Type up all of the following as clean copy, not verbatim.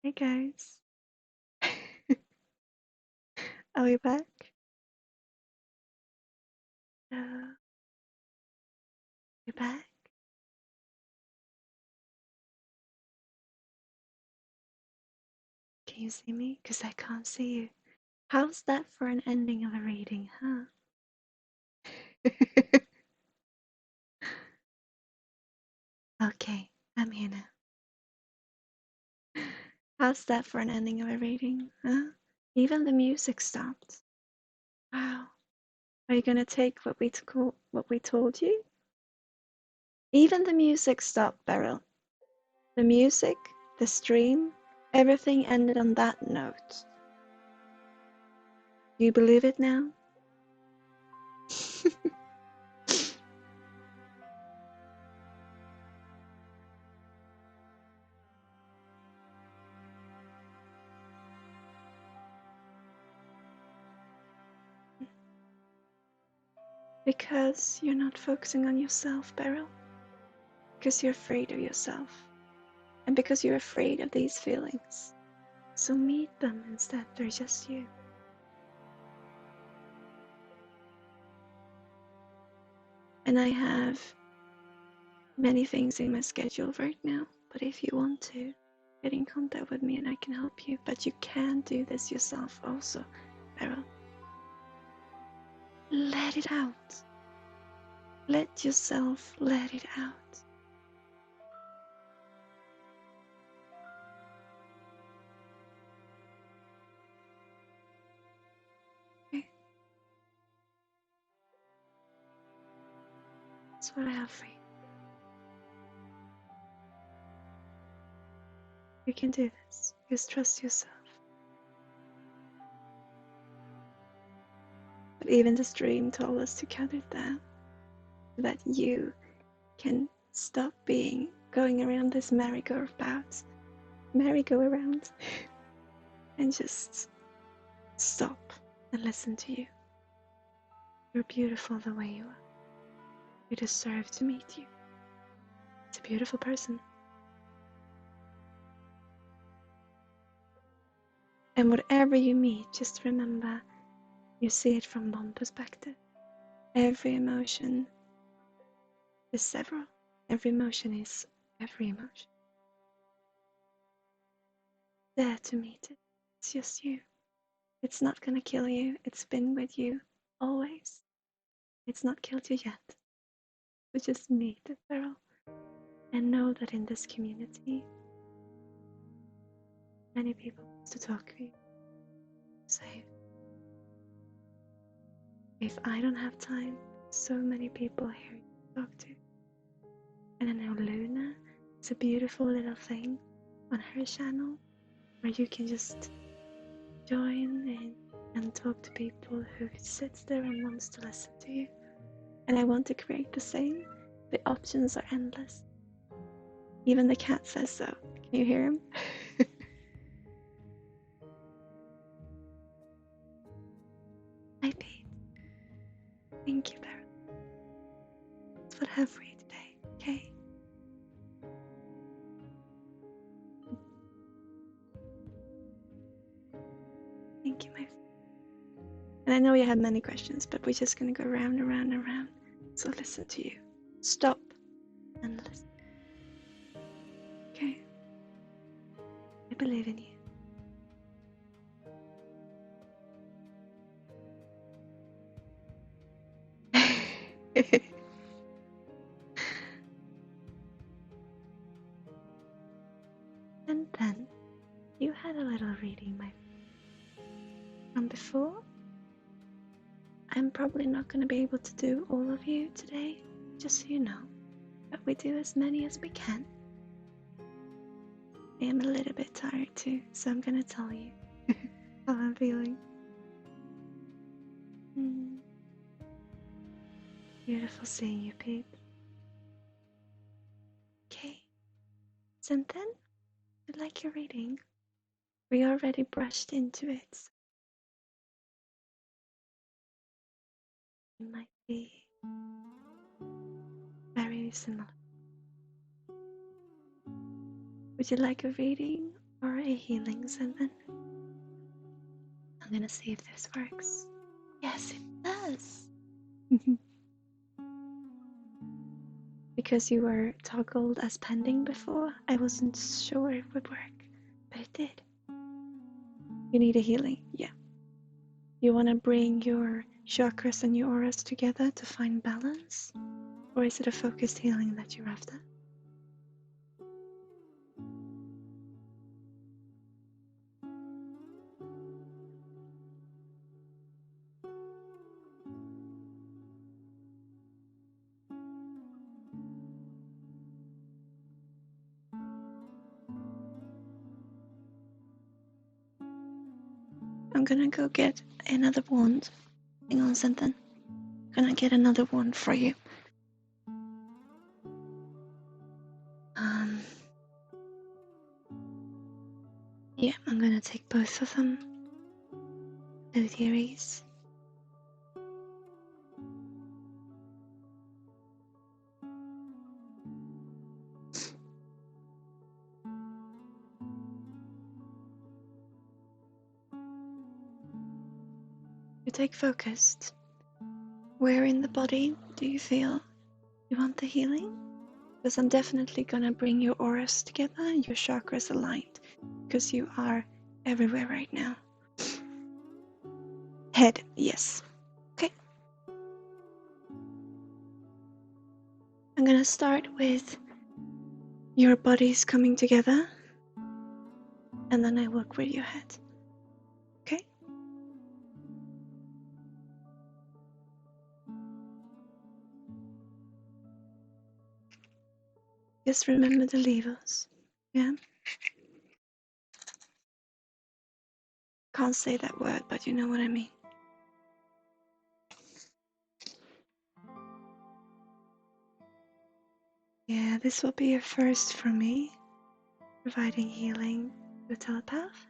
Hey guys, are we back? We're back? Can you see me? Because I can't see you. How's that for an ending of a reading, huh? Okay, I'm here now. How's that for an ending of a reading, huh? Even the music stopped. Wow. Are you gonna take what we told you? Even the music stopped, Beryl. The music, the stream, everything ended on that note. Do you believe it now? Because you're not focusing on yourself, Beryl. Because you're afraid of yourself. And because you're afraid of these feelings. So meet them instead, they're just you. And I have many things in my schedule right now, but if you want to, get in contact with me and I can help you. But you can do this yourself also, Beryl. Let it out. Let yourself let it out. Okay? That's what I have for you. You can do this. Just trust yourself. But even the stream told us to cut it down. That you can stop going around this merry-go-round, and just stop and listen to you. You're beautiful the way you are. You deserve to meet you. It's a beautiful person. And whatever you meet, just remember you see it from one perspective. Every emotion is several. Every emotion is every emotion. Dare to meet it. It's just you. It's not gonna kill you. It's been with you always. It's not killed you yet. So just meet it, Beryl. And know that in this community, many people want to talk to you. So if I don't have time, so many people here to talk to. And I know Luna is a beautiful little thing on her channel where you can just join in and talk to people who sits there and wants to listen to you. And I want to create the same. The options are endless. Even the cat says so. Can you hear him? Hi, Pete. Thank you, Beryl. That's what I have for you today, okay? Thank you, my friend. And I know you have many questions, but we're just gonna go round and round and round. So listen to you. Stop and listen. Okay? I believe in you. And then you had a little reading, my from before. I'm probably not going to be able to do all of you today, just so you know. But we do as many as we can. I am a little bit tired too, so I'm going to tell you how I'm feeling. Beautiful seeing you, Pete. Okay. So then, if you like your reading, we already brushed into it. It might be very similar. Would you like a reading or a healing sentence. I'm gonna see if this works. Yes, it does. Because you were toggled as pending before, I wasn't sure it would work, but it did. You need a healing, yeah. You want to bring your chakras and your auras together to find balance? Or is it a focused healing that you're after? I'm gonna go get another wand. Hang on, something. Gonna get another wand for you. Yeah, I'm gonna take both of them. No theories. You take focused. Where in the body do you feel you want the healing? Because I'm definitely gonna bring your auras together, your chakras aligned, because you are everywhere right now. Head, yes. Okay. I'm gonna start with your bodies coming together, and then I work with your head. Okay? Just remember the levers. Yeah? Can't say that word, but you know what I mean. Yeah, this will be a first for me, providing healing to a telepath.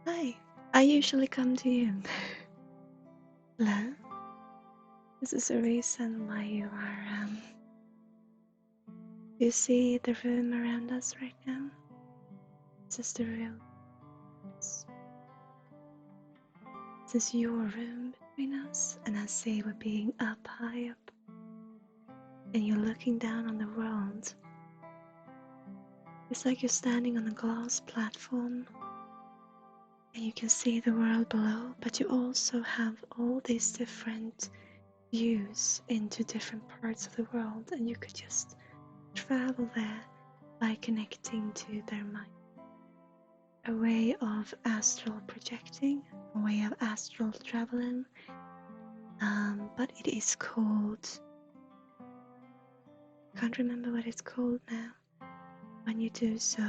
Hi, I usually come to you. Hello. This is a reason why you are, you see the room around us right now? This is the real. This is your room between us, and I see we're being up high up, and you're looking down on the world. It's like you're standing on a glass platform, and you can see the world below, but you also have all these different views into different parts of the world, and you could just travel there by connecting to their mind. A way of astral projecting, a way of astral traveling, but it is called, I can't remember what it's called now, when you do so.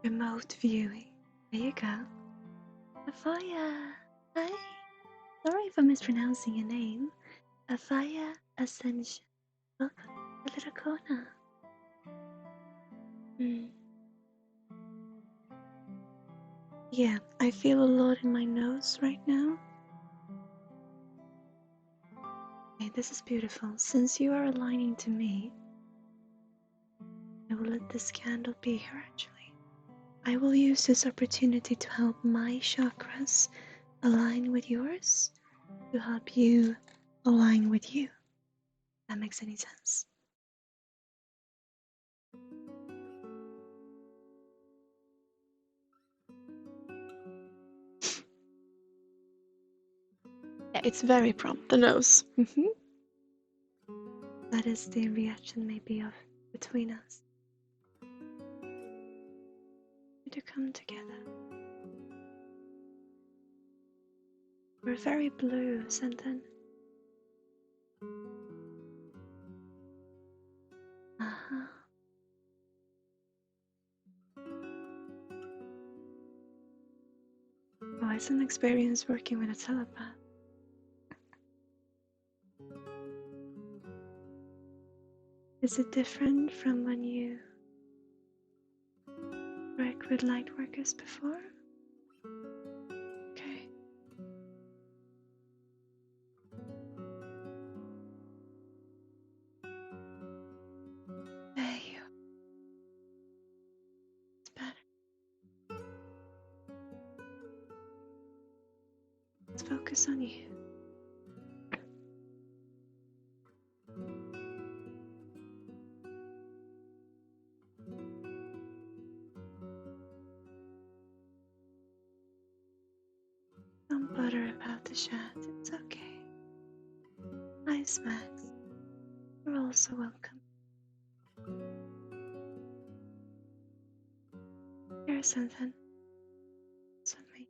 Remote viewing. There you go. Afaya! Hi! Sorry if I'm mispronouncing your name. Afaya Ascension. Welcome to the little corner. Yeah, I feel a lot in my nose right now. Okay, this is beautiful. Since you are aligning to me, I will let this candle be here actually. I will use this opportunity to help my chakras align with yours, to help you align with you. If that makes any sense. Yeah, it's very prompt, the nose. That is the reaction maybe of between us. To come together. We're very blue, Senton. Uh-huh. Oh, it's an experience working with a telepath. Is it different from when you worked with light workers before? Okay. Just focus on you. Don't bother about the chat, it's okay. Hi Max, you're also welcome. Here's something. It's on me.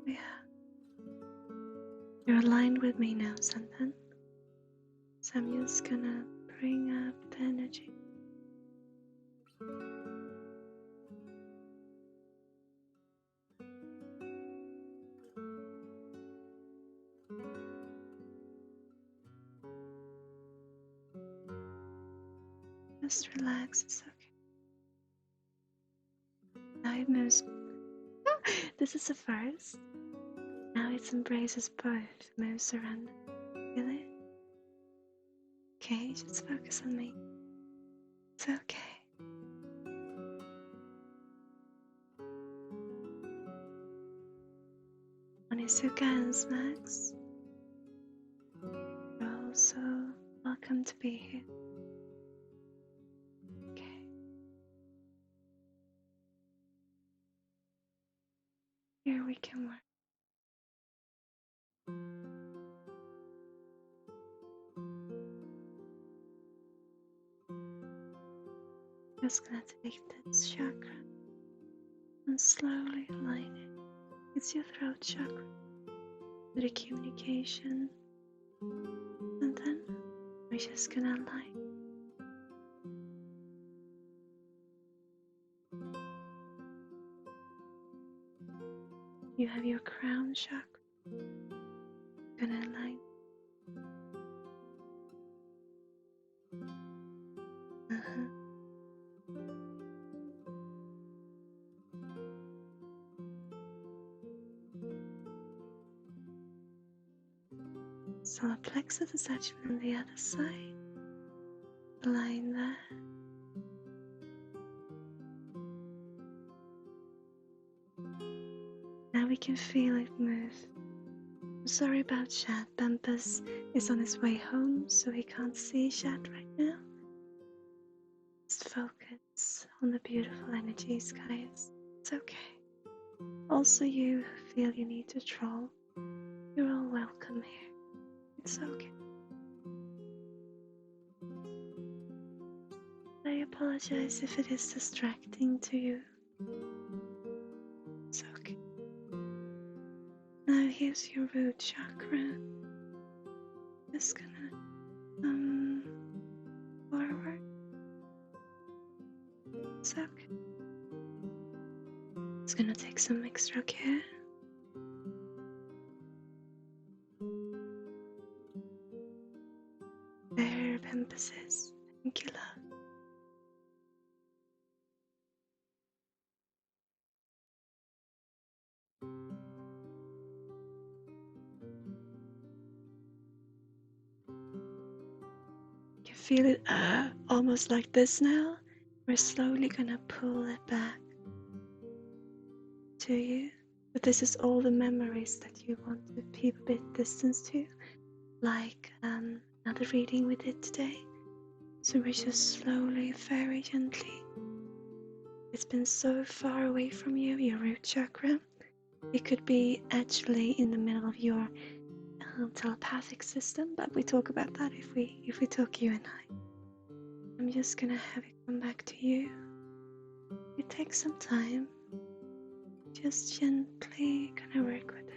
Yeah. You're aligned with me now, Santan. So I'm just gonna bring up the energy. Just relax, it's okay. Now it moves. This is the first. Now it embraces both, moves around. Feel it? Okay, just focus on me. It's okay. Onisuka Max, you're also welcome to be here. Okay. Here we can work. Just gonna take this chakra and slowly align it. It's your throat chakra, the communication, and then we're just gonna align. You have your crown chakra, gonna align. Solar plexus is actually on the other side. Align there. Now we can feel it move. I'm sorry about Chad. Bumpus is on his way home, so he can't see Chad right now. Just focus on the beautiful energies, guys. It's okay. Also, you who feel you need to troll, you're all welcome here. It's okay. I apologize if it is distracting to you. It's okay. Now here's your root chakra. Just gonna forward. It's okay. It's gonna take some extra care. Verb emphasis. Thank you, love. You feel it almost like this now. We're slowly gonna pull it back to you. But this is all the memories that you want to keep a bit distance to, like another reading we did today. So we're just slowly, very gently. It's been so far away from you, your root chakra. It could be actually in the middle of your telepathic system, but we talk about that if we talk you and I. I'm just gonna have it come back to you. It takes some time. Just gently gonna work with it.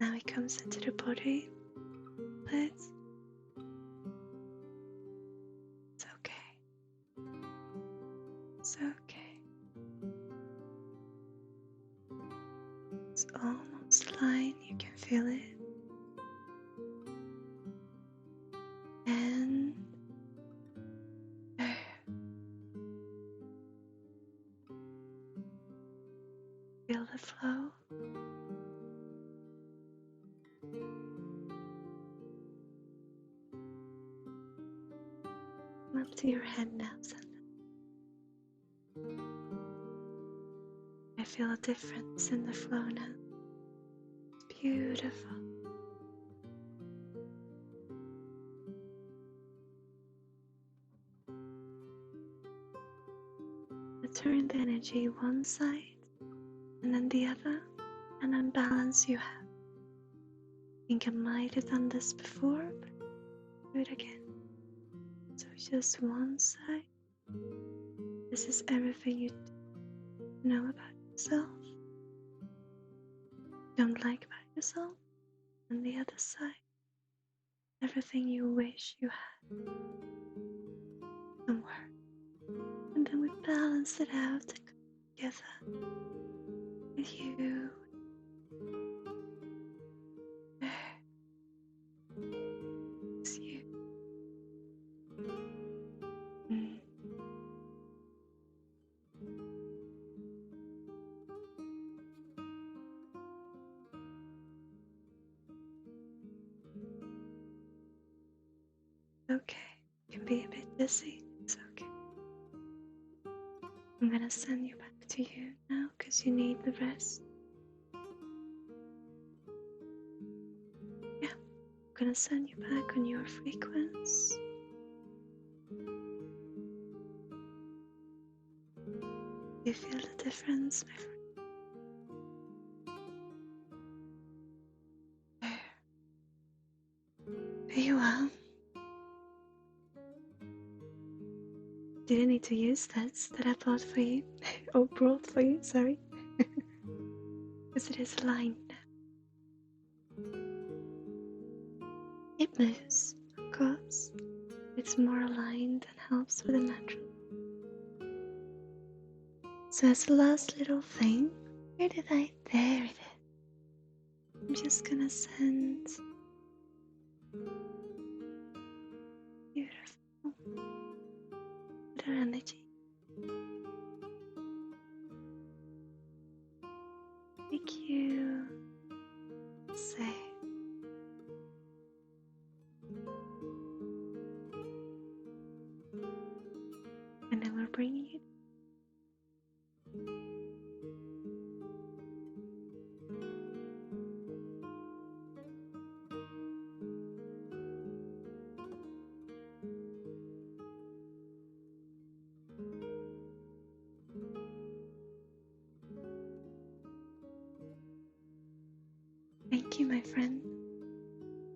Now it comes into the body. But it's okay. It's okay. It's almost aligned. You can feel it. feel the flow. Come up to your head now, Sandra. I feel a difference in the flow now. It's beautiful. I turn the energy one side and then the other, and then balance you have. I think I might have done this before, but do it again. So just one side. This is everything you know about yourself, don't like about yourself, and the other side, everything you wish you had. Don't worry. And then we balance it out together with you. It's you. Okay, you can be a bit dizzy. It's okay. I'm gonna send you back to you now because you need the rest. Yeah, I'm gonna send you back on your frequency. You feel the difference, my friend? Very well. Didn't need to use that I thought for you, or brought for you, sorry. Because it is aligned now. It moves, of course. It's more aligned and helps with the natural. So as the last little thing, where did I? There it is. I'm just gonna send beautiful little energy. Make you safe. And then we're bringing it. Thank you, my friend.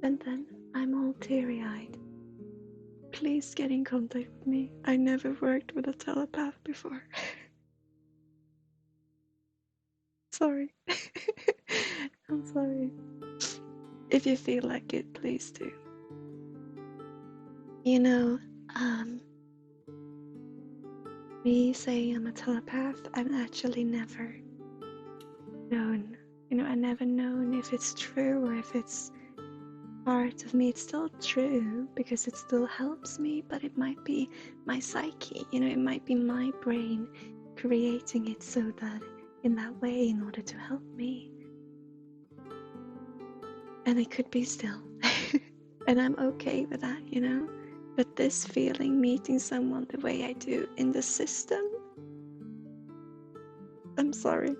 And then I'm all teary-eyed. Please get in contact with me. I never worked with a telepath before. Sorry. I'm sorry. If you feel like it, please do. You know, me saying I'm a telepath, I've actually never known. You know, I never known if it's true or if it's part of me. It's still true because it still helps me, but it might be my psyche. You know, it might be my brain creating it so that in that way, in order to help me. And it could be still. And I'm okay with that, you know. But this feeling, meeting someone the way I do in the system, I'm sorry.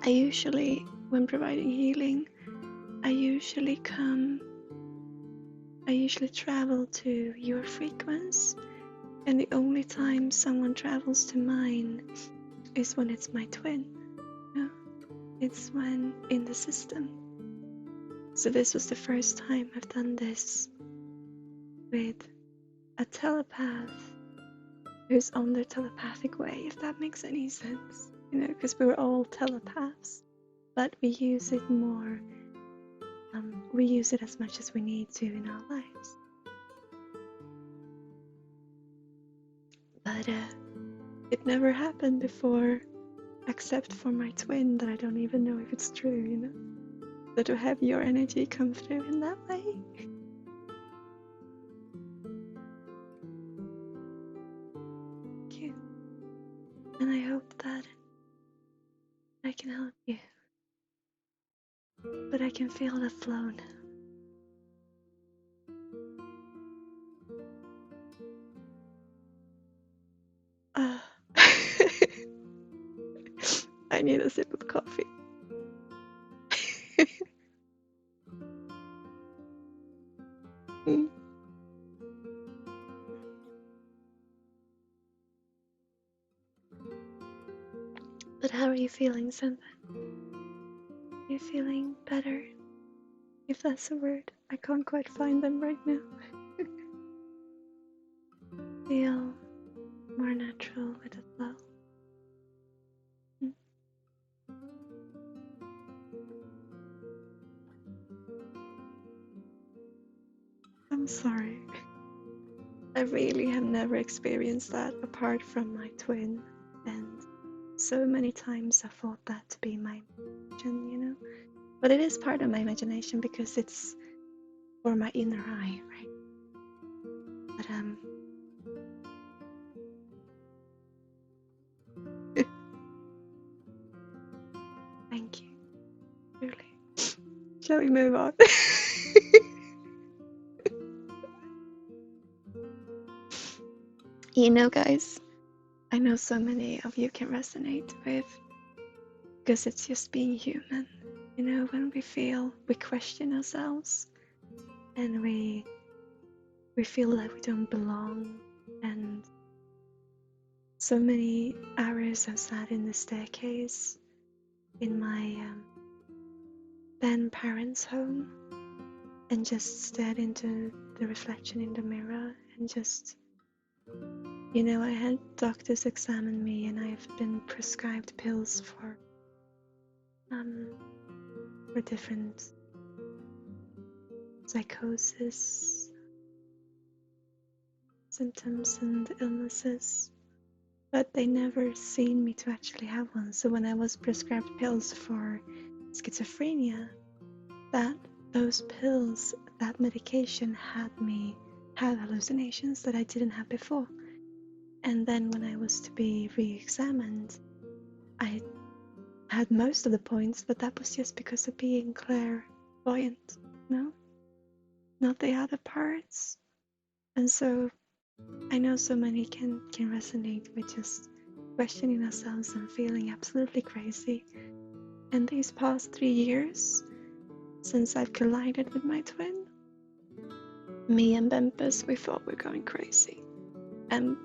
I usually, when providing healing, I usually travel to your frequency, and the only time someone travels to mine is when it's my twin. No, it's when in the system. So this was the first time I've done this with a telepath who's on their telepathic way, if that makes any sense. You know, because we were all telepaths, but we use it more. We use it as much as we need to in our lives. But it never happened before, except for my twin that I don't even know if it's true, you know. So to have your energy come through in that way. Thank you. And I hope that I can help you. But I can feel the flow now. I need a sip of coffee. Mm. But how are you feeling, Senpai? Are you feeling better? If that's a word, I can't quite find them right now. Feel more natural with the flow. Mm. I'm sorry. I really have never experienced that apart from my twin, and so many times I thought that to be my imagination, you know? But it is part of my imagination because it's for my inner eye, right? But thank you, truly. Shall we move on? You know, guys, I know so many of you can resonate with, because it's just being human. You know, when we feel we question ourselves and we feel like we don't belong, and so many hours I've sat in the staircase in my then parents' home and just stared into the reflection in the mirror and just, you know, I had doctors examine me and I've been prescribed pills for different psychosis symptoms and illnesses, but they never seen me to actually have one. So when I was prescribed pills for schizophrenia, those pills, that medication had me have hallucinations that I didn't have before. And then when I was to be re-examined, I had most of the points, but that was just because of being clairvoyant, no? Not the other parts. And so I know so many can resonate with just questioning ourselves and feeling absolutely crazy. And these past 3 years, since I've collided with my twin, me and Bempus, we thought we're going crazy. And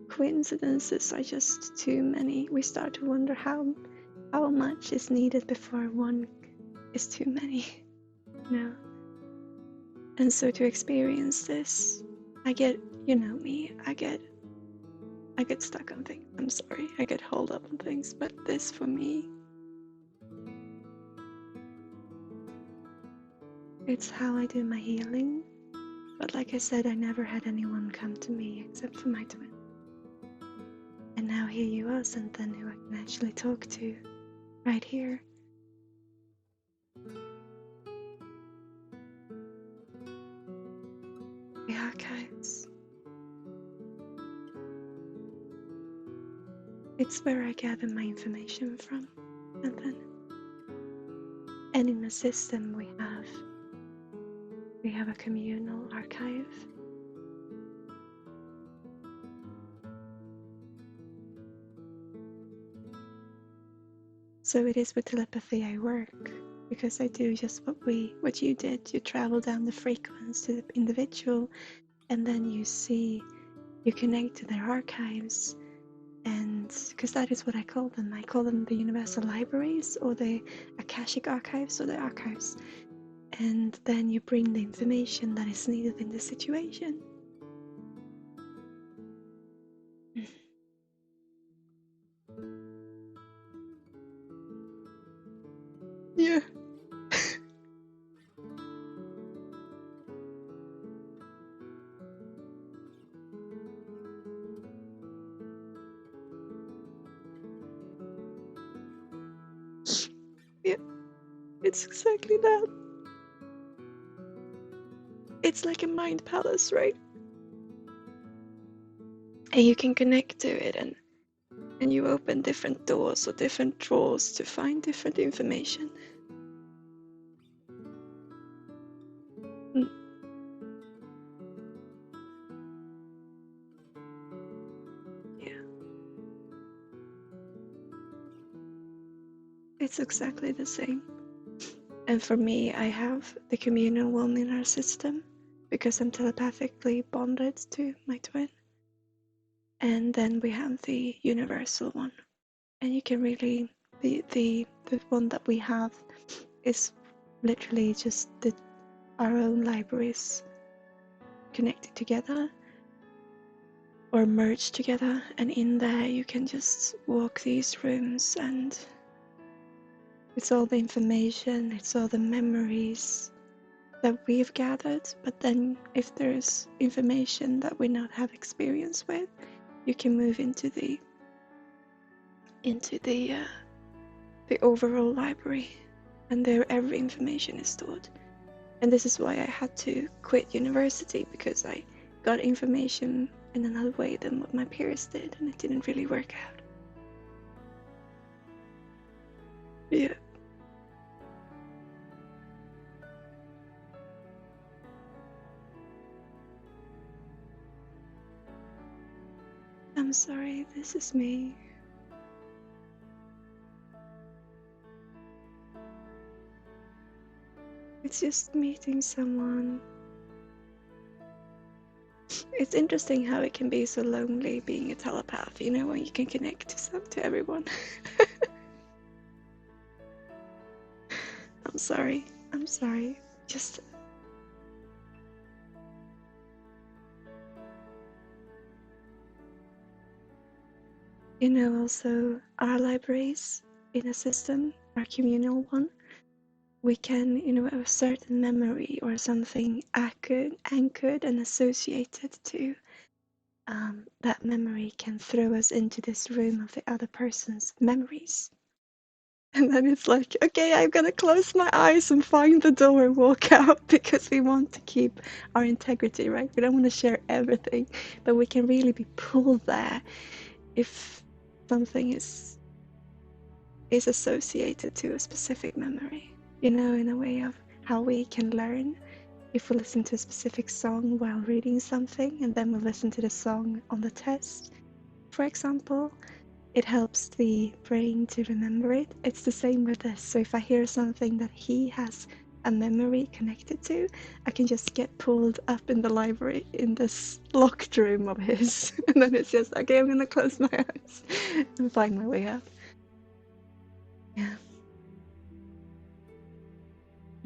coincidences are just too many. We start to wonder how much is needed before one is too many, you know? And so to experience this, I get, you know me, I get stuck on things. I'm sorry, I get hold up on things, but this for me, it's how I do my healing. But like I said, I never had anyone come to me except for my twin. And now here you are, Santan, who I can actually talk to right here. The archives. It's where I gather my information from, Santan. And in the system we have a communal archive. So it is with telepathy I work, because I do just what you did. You travel down the frequency to the individual, and then you connect to their archives. And because that is what I call them. I call them the universal libraries, or the Akashic archives, or the archives. And then you bring the information that is needed in the situation. Yeah. Yeah. It's exactly that. It's like a mind palace, right? And you can connect to it, and you open different doors or different drawers to find different information. Mm. Yeah, it's exactly the same. And for me, I have the communal one in our system because I'm telepathically bonded to my twin. And then we have the universal one. And you can really, the one that we have is literally just our own libraries connected together or merged together. And in there, you can just walk these rooms, and it's all the information, it's all the memories that we've gathered. But then if there's information that we not have experience with, you can move into the overall library, and there every information is stored. And this is why I had to quit university, because I got information in another way than what my peers did, and it didn't really work out. Yeah. I'm sorry, this is me. It's just meeting someone. It's interesting how it can be so lonely being a telepath, you know, when you can connect to everyone. I'm sorry. I'm sorry. Just, you know, also our libraries in a system, our communal one, we can, you know, a certain memory or something anchored and associated to that memory can throw us into this room of the other person's memories. And then it's like, okay, I'm gonna close my eyes and find the door and walk out, because we want to keep our integrity, right? We don't want to share everything, but we can really be pulled there if something is associated to a specific memory, you know, in a way of how we can learn. If we listen to a specific song while reading something, and then we listen to the song on the test, for example, it helps the brain to remember it. It's the same with this. So if I hear something that he has a memory connected to, I can just get pulled up in the library in this locked room of his. And then it's just, okay, I'm gonna close my eyes and find my way out. Yeah.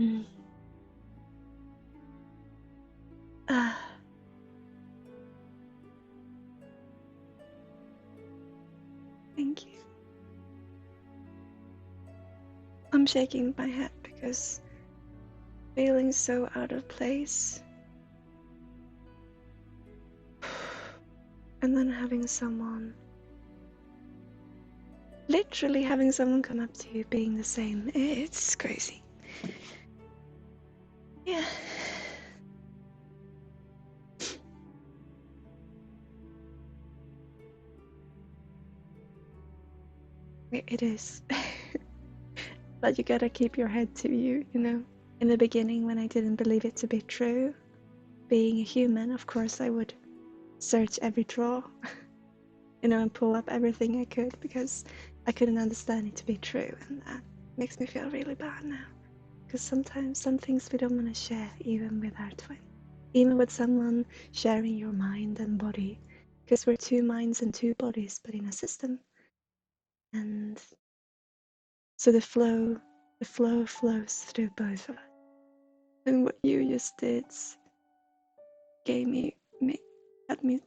Mm. Thank you. I'm shaking my head because feeling so out of place. And then literally having someone come up to you being the same. It's crazy. Yeah. It is. But you gotta keep your head to you, you know. In the beginning, when I didn't believe it to be true, being a human, of course, I would search every drawer, you know, and pull up everything I could, because I couldn't understand it to be true. And that makes me feel really bad now. Because sometimes some things we don't want to share, even with our twin. Even with someone sharing your mind and body. Because we're two minds and two bodies, but in a system. And so the flow flows through both of us. And what you just did gave me had me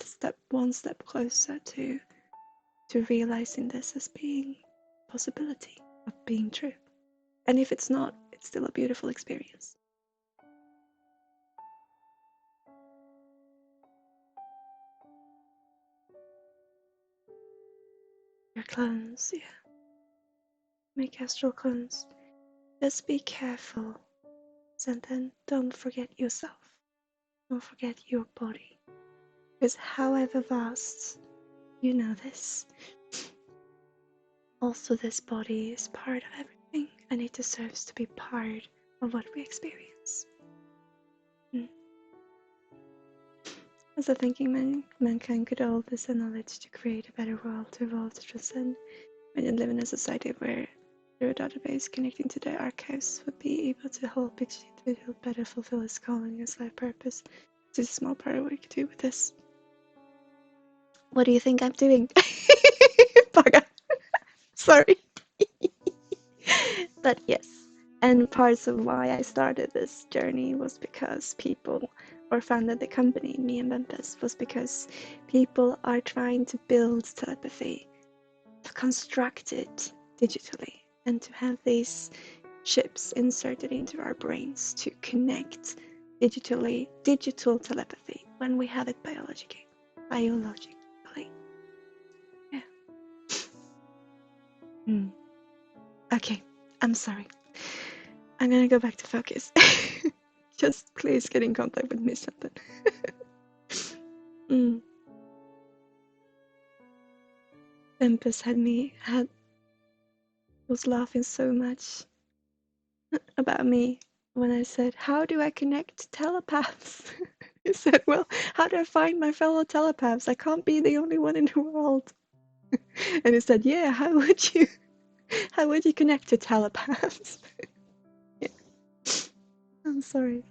one step closer to realizing this as being a possibility of being true. And if it's not, it's still a beautiful experience. Your clones, yeah. Make astral clones. Just be careful, and then don't forget yourself. Don't forget your body. Because however vast, you know this, also this body is part of everything, and it deserves to be part of what we experience. As a thinking mankind could all this knowledge to create a better world, to evolve, to transcend. Imagine living in a society where through a database connecting to the archives would be able to help each individual better fulfill his calling, his life purpose. This is a small part of what we could do with this. What do you think I'm doing? Bugger. Sorry. But yes. And parts of why I started this journey was because people, or founded the company, me and Bempes, was because people are trying to build telepathy, to construct it digitally, and to have these chips inserted into our brains to connect digital telepathy when we have it biologically. Yeah. Okay, I'm sorry. I'm gonna go back to focus. Just please get in contact with me, something. Tempest was laughing so much about me when I said, "How do I connect to telepaths?" He said, "Well, how do I find my fellow telepaths? I can't be the only one in the world." And he said, "Yeah, how would you connect to telepaths?" Yeah. I'm sorry.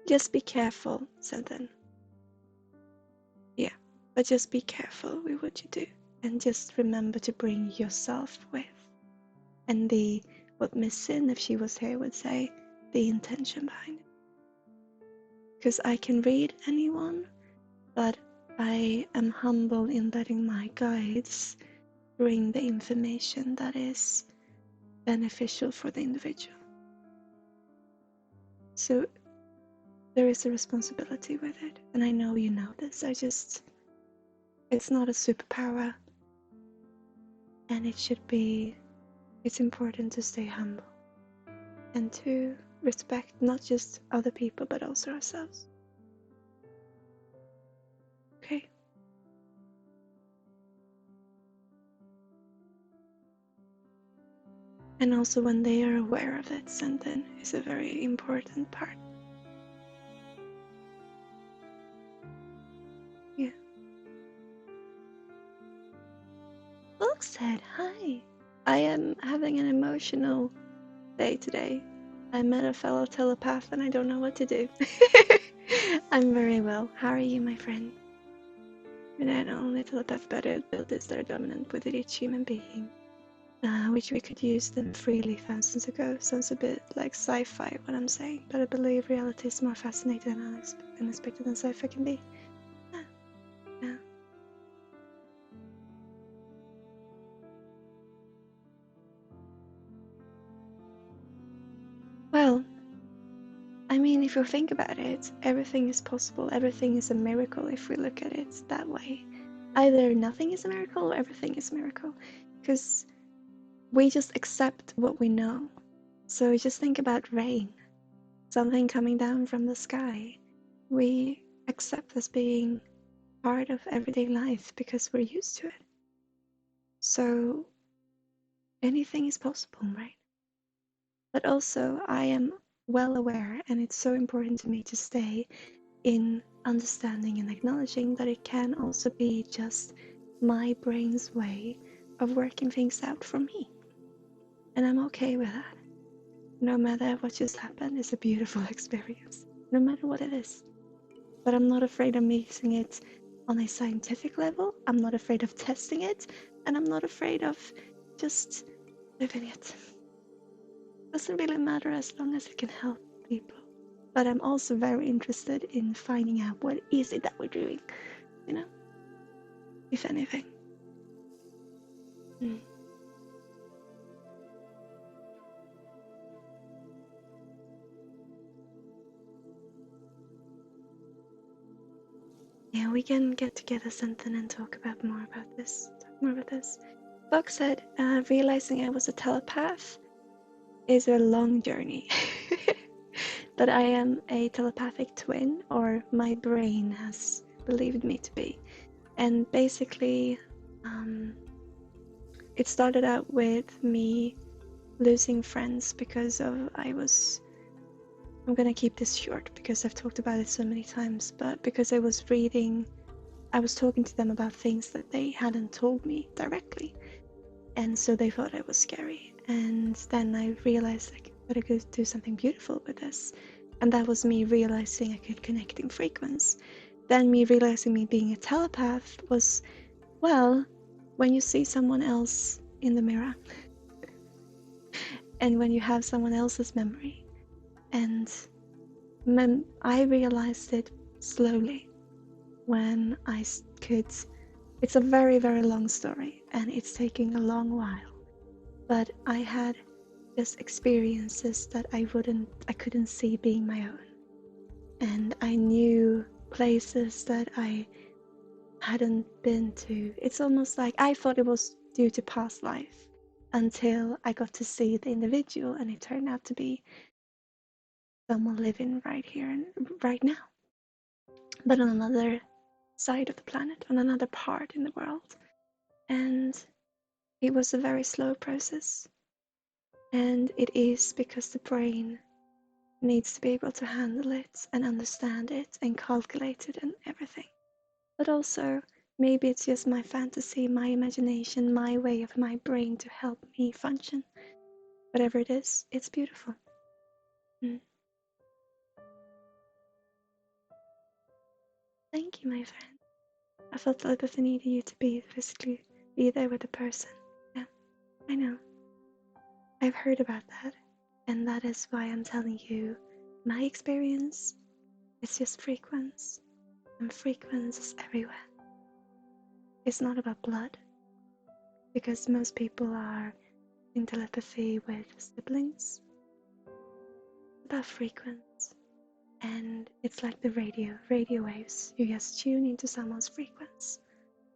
Just be careful, Senten. Yeah, but just be careful with what you do. And just remember to bring yourself with. And what Miss Sin, if she was here, would say, the intention behind it. Because I can read anyone, but I am humble in letting my guides bring the information that is beneficial for the individual. So there is a responsibility with it. And I know you know this. It's not a superpower. And it's important to stay humble. And to respect not just other people, but also ourselves. Okay? And also when they are aware of it, Senten is a very important part. Yeah. Look said, hi. I am having an emotional day today. I met a fellow telepath and I don't know what to do. I'm very well. How are you, my friend? We're not only telepath, but abilities that are dominant with each human being. Which we could use them freely thousands ago. Sounds a bit like sci-fi what I'm saying, but I believe reality is more fascinating and unexpected than sci-fi can be. Yeah. Well, I mean, if you think about it, everything is possible. Everything is a miracle if we look at it that way. Either nothing is a miracle or everything is a miracle. Because we just accept what we know. So just think about rain. Something coming down from the sky. We accept as being part of everyday life because we're used to it. So anything is possible, right? But also, I am well aware, and it's so important to me to stay in understanding and acknowledging that it can also be just my brain's way of working things out for me. And I'm okay with that. No matter what just happened, it's a beautiful experience, no matter what it is. But I'm not afraid of mixing it on a scientific level. I'm not afraid of testing it, and I'm not afraid of just living it. Doesn't really matter as long as it can help people. But I'm also very interested in finding out what is it that we're doing, you know, if anything. Yeah, we can get together something and talk more about this. Fox said, realizing I was a telepath is a long journey. But I am a telepathic twin, or my brain has believed me to be. And basically, it started out with me losing friends because of I'm gonna keep this short because I've talked about it so many times, but because I was talking to them about things that they hadn't told me directly, and so they thought I was scary. And then I realized that I could do something beautiful with this, and that was me realizing I could connect in frequency. Then me realizing me being a telepath was, well, when you see someone else in the mirror, and when you have someone else's memory, and I realized it slowly when I could. It's a very, very long story, and it's taking a long while. But I had just experiences that I couldn't see being my own, and I knew places that I hadn't been to. It's almost like I thought it was due to past life until I got to see the individual, and it turned out to be someone living right here and right now, but on another side of the planet, on another part in the world. And it was a very slow process. And it is because the brain needs to be able to handle it and understand it and calculate it and everything. But also, maybe it's just my fantasy, my imagination, my way of my brain to help me function. Whatever it is, it's beautiful. Mm. Thank you, my friend. I felt telepathy needed you to be physically be there with the person. Yeah, I know. I've heard about that, and that is why I'm telling you my experience is just frequency, and frequency is everywhere. It's not about blood, because most people are in telepathy with siblings. It's about frequency, and it's like the radio waves. You just tune into someone's frequency.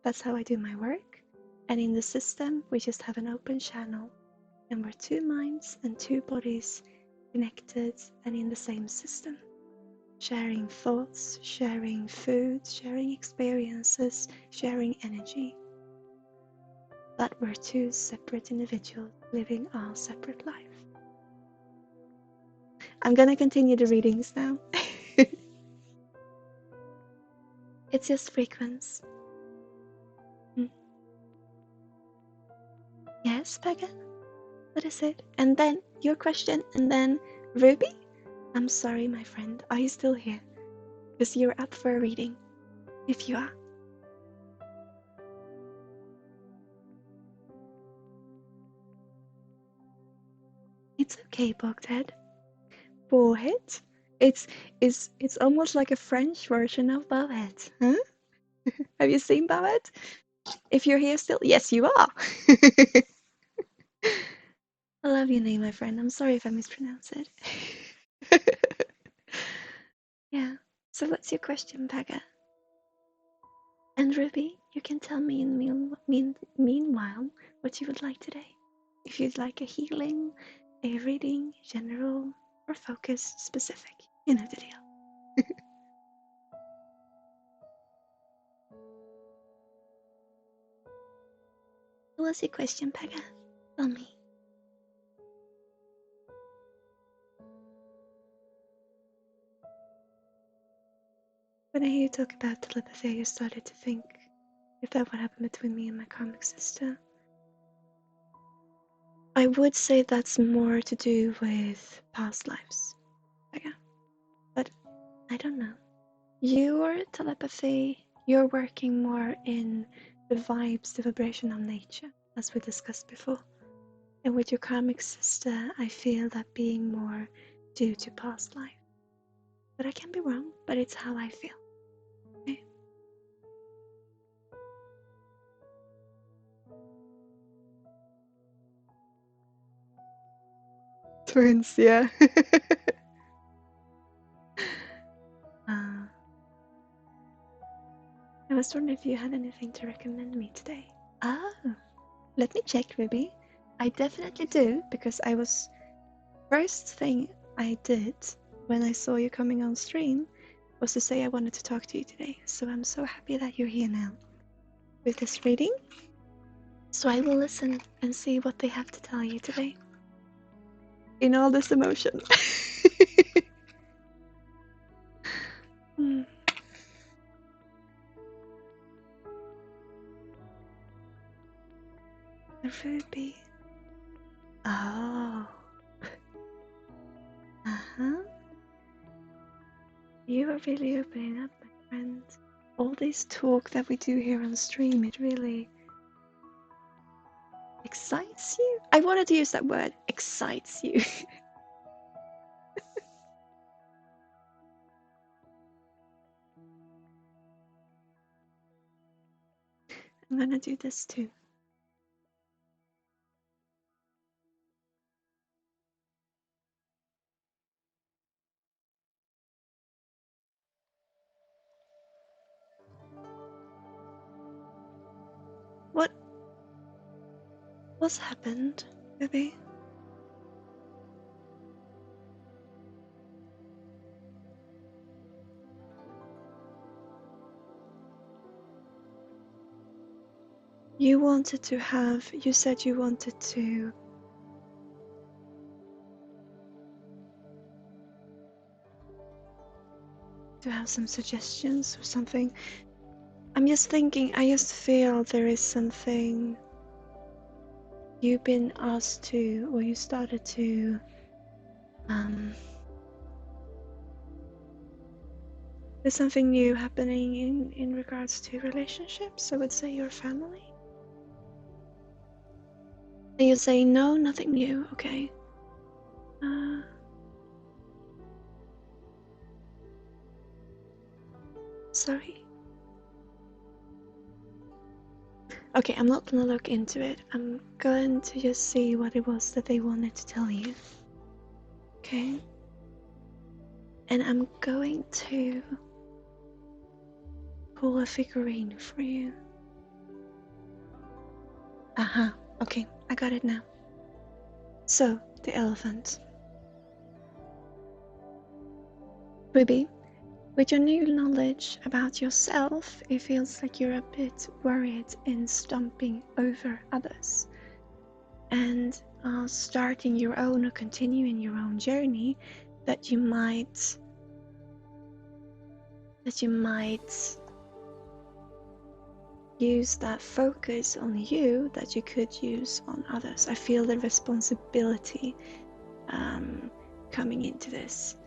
That's how I do my work. And in the system, we just have an open channel, and we're two minds and two bodies connected and in the same system, sharing thoughts, sharing food, sharing experiences, sharing energy. But we're two separate individuals living our separate life. I'm gonna continue the readings now. It's just frequency. Yes, Pega? What is it? And then your question, and then Ruby? I'm sorry, my friend. Are you still here? Because you're up for a reading. If you are. It's okay, Bogdad. Bowhead? It's almost like a French version of Bowhead, huh? Have you seen Bowhead? If you're here still, yes, you are. I love your name, my friend. I'm sorry if I mispronounce it. Yeah. So what's your question, Paga? And Ruby, you can tell me in meanwhile what you would like today. If you'd like a healing, a reading, general, or focused, specific. You know the deal. What's your question, Paga? Tell me. When I hear you talk about telepathy, I started to think if that would happen between me and my karmic sister. I would say that's more to do with past lives, but I don't know. Your telepathy, you're working more in the vibes, the vibration of nature, as we discussed before. And with your karmic sister, I feel that being more due to past life. But I can be wrong, but it's how I feel. Okay? Twins, yeah. uh, I was wondering if you had anything to recommend me today. Oh, let me check, Ruby. I definitely do, because first thing I did when I saw you coming on stream was to say I wanted to talk to you today. So I'm so happy that you're here now with this reading. So I will listen and see what they have to tell you today. In all this emotion. Ruby. Oh. Uh-huh. You are really opening up, my friend. All this talk that we do here on stream, it really excites you? I wanted to use that word, excites you. I'm gonna do this too. What's happened, Ruby? You said you wanted to have some suggestions or something. I'm just thinking, I just feel there is something you've been asked to, or you started to, there's something new happening in regards to relationships, I would say your family. And you say, no, nothing new, okay. Sorry. Okay, I'm not gonna look into it. I'm going to just see what it was that they wanted to tell you. Okay? And I'm going to pull a figurine for you. Uh-huh. Okay, I got it now. So, the elephant. Ruby, with your new knowledge about yourself, it feels like you're a bit worried in stomping over others. And starting your own or continuing your own journey, that you might use that focus on you that you could use on others. I feel the responsibility coming into this.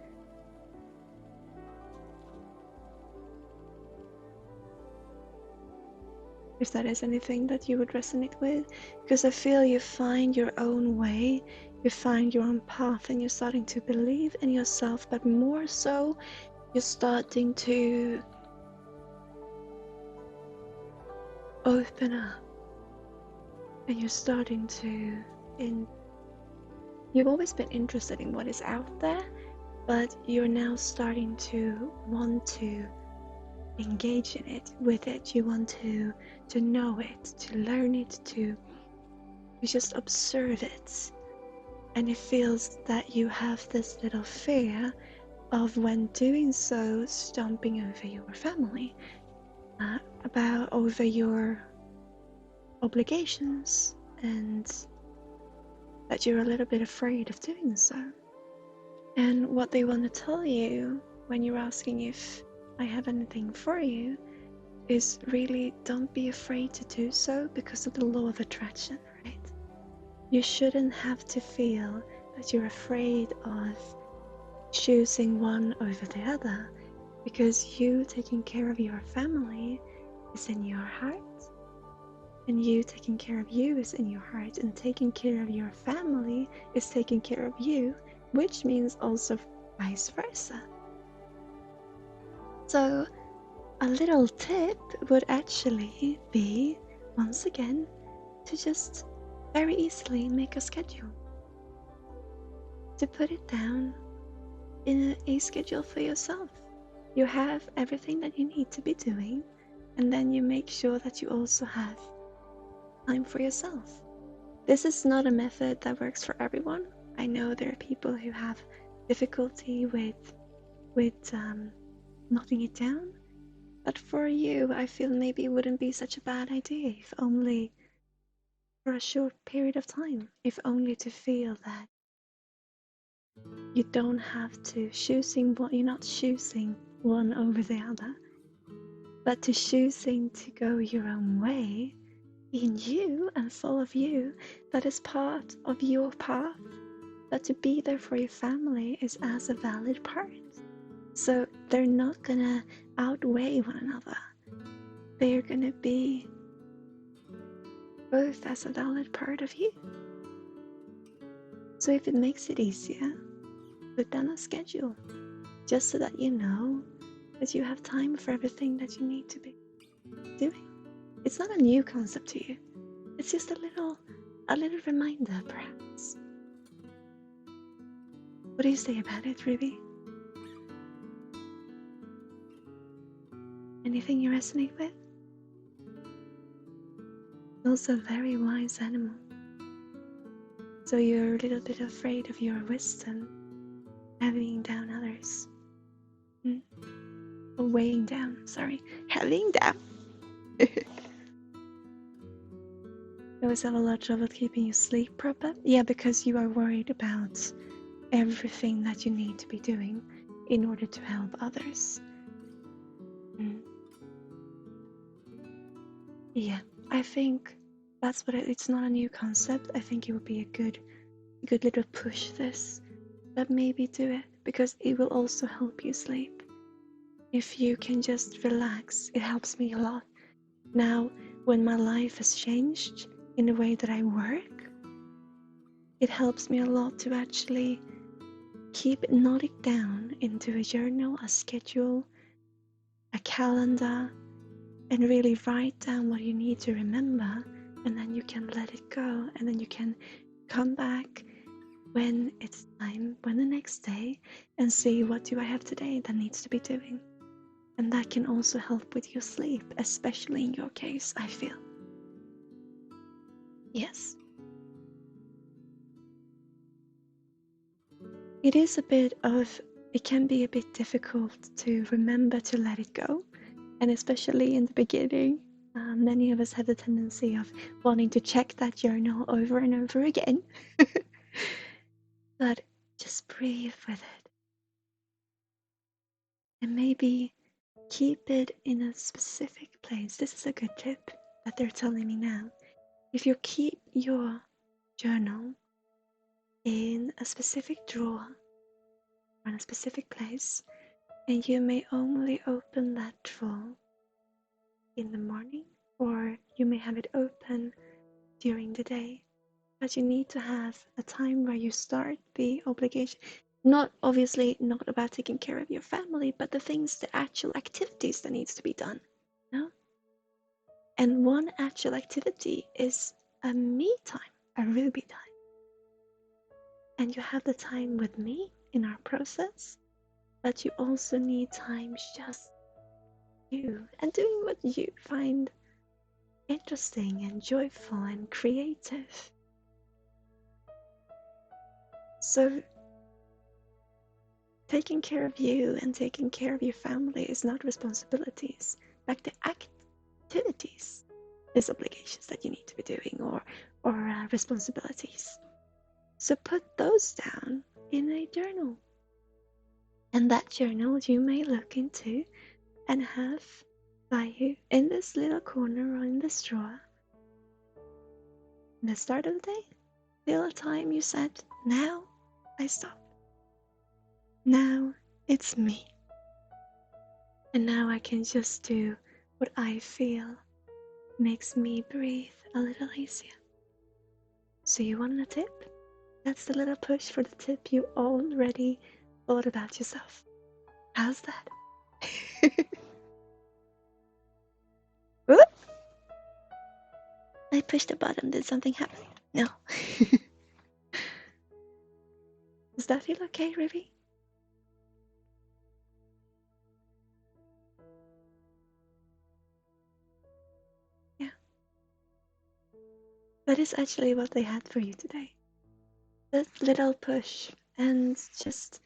If that is anything that you would resonate with, because I feel you find your own way, you find your own path, and you're starting to believe in yourself, but more so, you're starting to open up, and you're starting to you've always been interested in what is out there, but you're now starting to want to engage in it, with it. You want to know it, to learn it, to just observe it. And it feels that you have this little fear of, when doing so, stomping over your family, over your obligations, and that you're a little bit afraid of doing so. And what they want to tell you when you're asking if I have anything for you is really, don't be afraid to do so, because of the law of attraction, right? You shouldn't have to feel that you're afraid of choosing one over the other, because you taking care of your family is in your heart, and you taking care of you is in your heart, and taking care of your family is taking care of you, which means also vice versa. So a little tip would actually be, once again, to just very easily make a schedule, to put it down in a schedule for yourself. You have everything that you need to be doing, and then you make sure that you also have time for yourself. This is not a method that works for everyone. I know there are people who have difficulty with knocking it down, but for you, I feel maybe it wouldn't be such a bad idea, if only for a short period of time, if only to feel that you don't have to you're not choosing one over the other, but to choosing to go your own way in you and full of you, that is part of your path, that to be there for your family is as a valid part. So they're not gonna outweigh one another. They're gonna be both as a valid part of you. So if it makes it easier, put down a schedule, just so that you know that you have time for everything that you need to be doing. It's not a new concept to you. It's just a little reminder, perhaps. What do you say about it, Ruby? Anything you resonate with? Also a very wise animal. So you're a little bit afraid of your wisdom having down others. Or weighing down, sorry. Having down. You always have a lot of trouble keeping you sleep proper? Yeah, because you are worried about everything that you need to be doing in order to help others. Yeah, I think that's what it's not a new concept. I think it would be a good little push this, but maybe do it, because it will also help you sleep. If you can just relax, it helps me a lot. Now, when my life has changed in the way that I work, it helps me a lot to actually note it down into a journal, a schedule, a calendar, and really write down what you need to remember, and then you can let it go, and then you can come back when it's time, when the next day, and see what do I have today that needs to be doing. And that can also help with your sleep, especially in your case, I feel. Yes. It can be a bit difficult to remember to let it go. And especially in the beginning, many of us have the tendency of wanting to check that journal over and over again. But just breathe with it. And maybe keep it in a specific place. This is a good tip that they're telling me now. If you keep your journal in a specific drawer or in a specific place, and you may only open that drawer in the morning, or you may have it open during the day, but you need to have a time where you start the obligation. Not obviously not about taking care of your family, but the actual activities that needs to be done. No? And one actual activity is a me time, a Ruby time. And you have the time with me in our process, but you also need time just you and doing what you find interesting and joyful and creative. So taking care of you and taking care of your family is not responsibilities, like the activities is obligations that you need to be doing, or responsibilities. So put those down in a journal, and that journal you may look into and have by you in this little corner or in this drawer. In the start of the day, till a time you said, now I stop. Now it's me. And now I can just do what I feel makes me breathe a little easier. So you want a tip? That's the little push for the tip you already thought about yourself. How's that? Whoop! I pushed the button. Did something happen? No. Does that feel okay, Ruby? that is actually what they had for you today. That little push, and just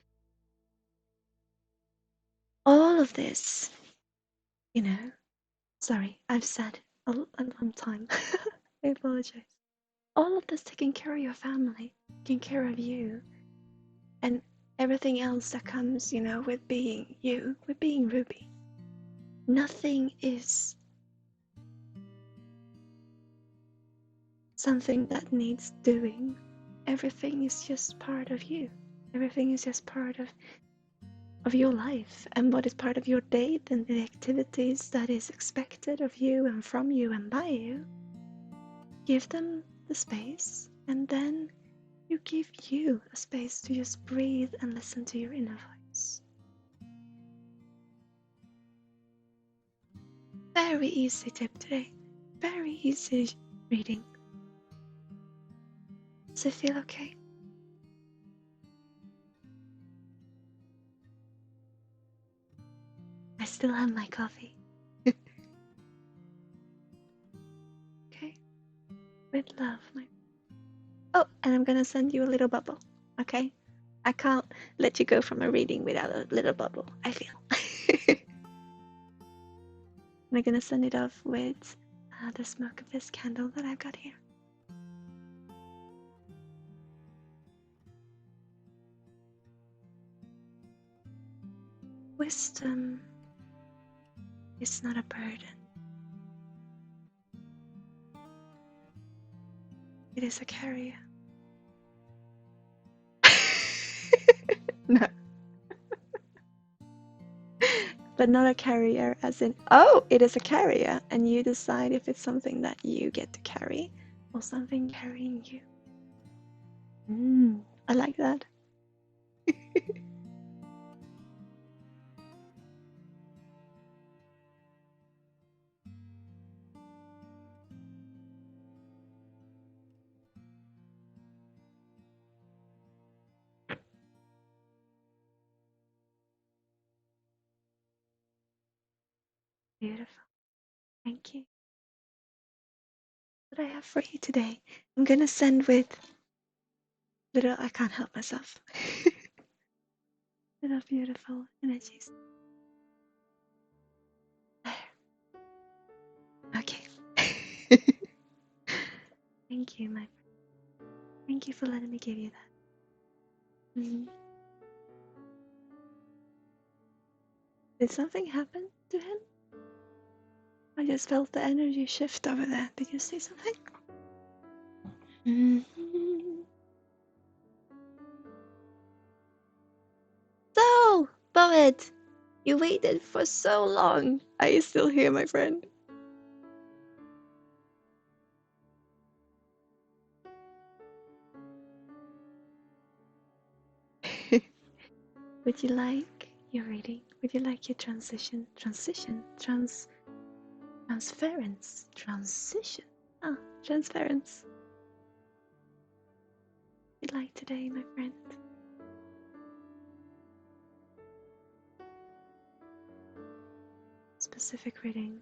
all of this, you know. Sorry, I've said a long time. I apologize. All of this taking care of your family, taking care of you, and everything else that comes, with being you, with being Ruby. Nothing is something that needs doing. Everything is just part of you. Everything is just part of your life, and what is part of your date, and the activities that is expected of you and from you and by you. Give them the space, and then you give you a space to just breathe and listen to your inner voice. Very easy tip today. Very easy reading. Does it feel okay? I still have my coffee. Okay? With love, my. Oh, and I'm gonna send you a little bubble. Okay? I can't let you go from a reading without a little bubble, I feel. I'm gonna send it off with the smoke of this candle that I've got here. Wisdom is not a burden. It is a carrier. No. But not a carrier as in, oh, it is a carrier, and you decide if it's something that you get to carry or something carrying you. I like that. Beautiful. Thank you. What I have for you today, I'm gonna send with little, I can't help myself. Little beautiful energies. There. Okay. Thank you, my friend. Thank you for letting me give you that. Did something happen to him? I just felt the energy shift over there. Did you see something? So, Poet, you waited for so long. Are you still here, my friend? Would you like your reading? Would you like your transition? Transference? Transition? Ah, transference. Would you like today, my friend? Specific reading.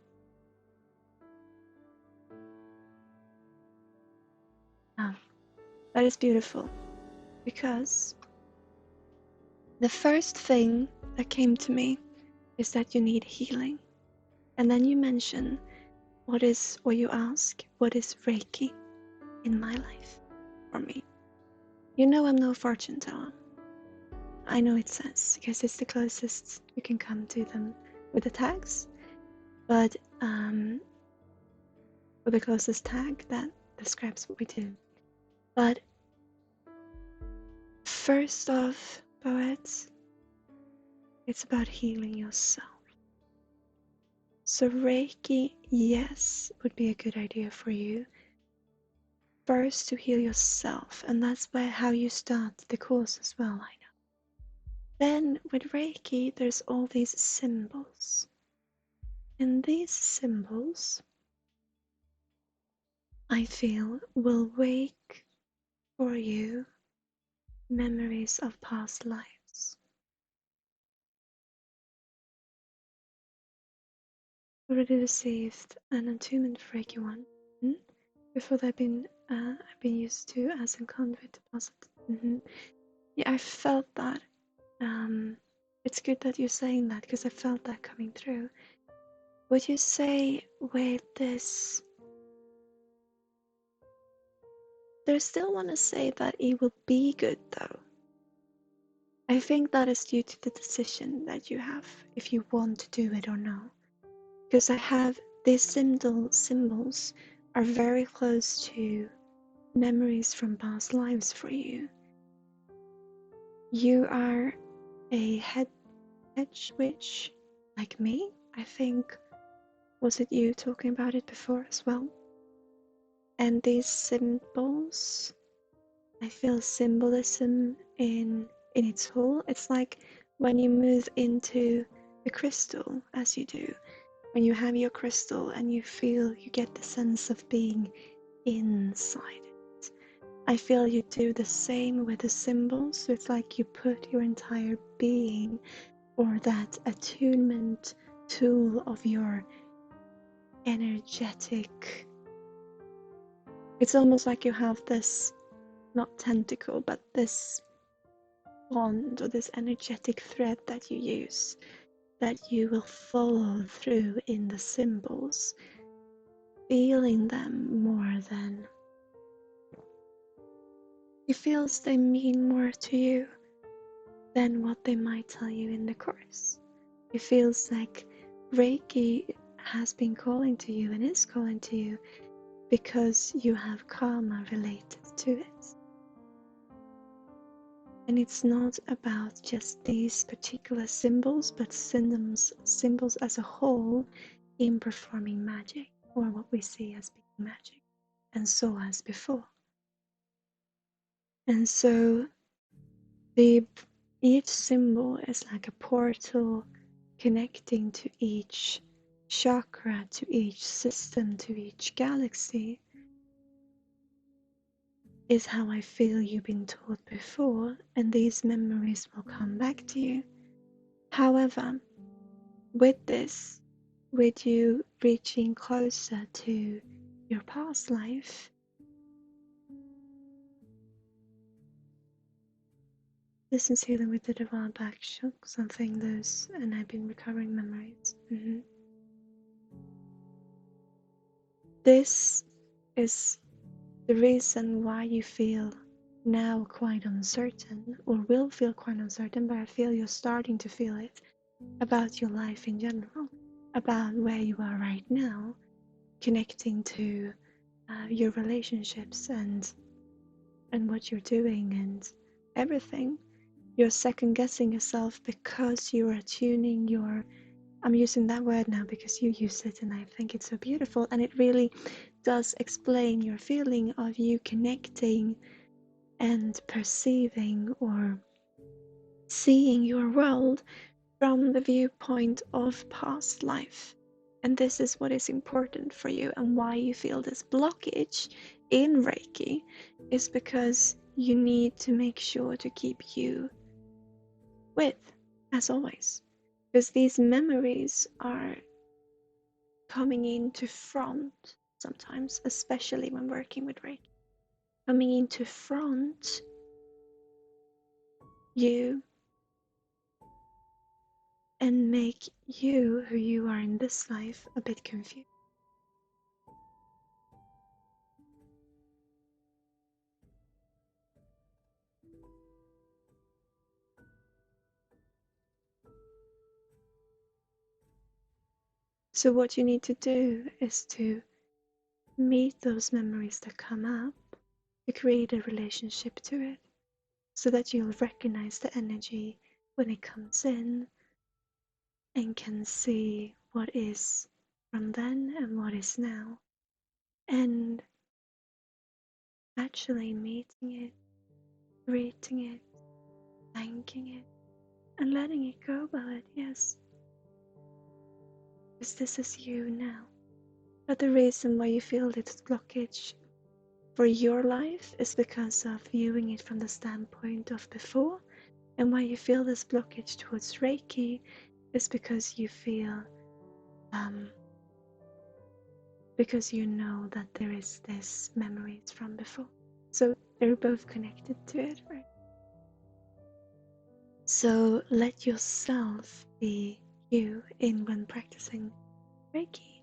Ah, that is beautiful, because the first thing that came to me is that you need healing. And then you mention or you ask, what is Reiki in my life for me? You know I'm no fortune teller. I know it says, because it's the closest you can come to them with the tags. But for the closest tag that describes what we do. But first off, poets, it's about healing yourself. So Reiki, yes, would be a good idea for you. First to heal yourself, and that's how you start the course as well, I know. Then with Reiki, there's all these symbols. And these symbols, I feel, will wake for you memories of past lives. Already received an attunement for Reiki 1. Before that, been I've been used to as in conduit deposit. Yeah, I felt that. It's good that you're saying that because I felt that coming through. Would you say with this, there's still want to say that it will be good though? I think that is due to the decision that you have if you want to do it or not. Because I have these symbols are very close to memories from past lives for you. You are a head witch like me, I think. Was it you talking about it before as well? And these symbols, I feel symbolism in its whole. It's like when you move into the crystal, as you do, when you have your crystal and you feel you get the sense of being inside it. I feel you do the same with the symbols. So it's like you put your entire being or that attunement tool of your energetic. It's almost like you have this, not tentacle, but this bond or this energetic thread that you use that you will follow through in the symbols, feeling them more than it feels they mean more to you than what they might tell you in the course. It feels like Reiki has been calling to you and is calling to you because you have karma related to it. And it's not about just these particular symbols, but symbols as a whole in performing magic, or what we see as being magic, and so as before. And so each symbol is like a portal connecting to each chakra, to each system, to each galaxy, is how I feel you've been taught before, and these memories will come back to you. However, with this, with you reaching closer to your past life, this is healing with the divine back shock, something those, and I've been recovering memories. This is the reason why you feel now quite uncertain, or will feel quite uncertain, but I feel you're starting to feel it about your life in general, about where you are right now, connecting to your relationships and what you're doing and everything. You're second guessing yourself because you are tuning your, I'm using that word now because you use it and I think it's so beautiful, and it really does explain your feeling of you connecting and perceiving or seeing your world from the viewpoint of past life. And this is what is important for you, and why you feel this blockage in Reiki is because you need to make sure to keep you with, as always, because these memories are coming into front sometimes, especially when working with Reiki, coming into front you and make you, who you are in this life, a bit confused. So what you need to do is to meet those memories that come up, to create a relationship to it, so that you'll recognize the energy when it comes in and can see what is from then and what is now, and actually meeting it, greeting it, thanking it, and letting it go by it, yes. Because this is you now. But the reason why you feel this blockage for your life is because of viewing it from the standpoint of before, and why you feel this blockage towards Reiki is because you feel because you know that there is this memories from before. So they're both connected to it, right? So let yourself be you in when practicing Reiki.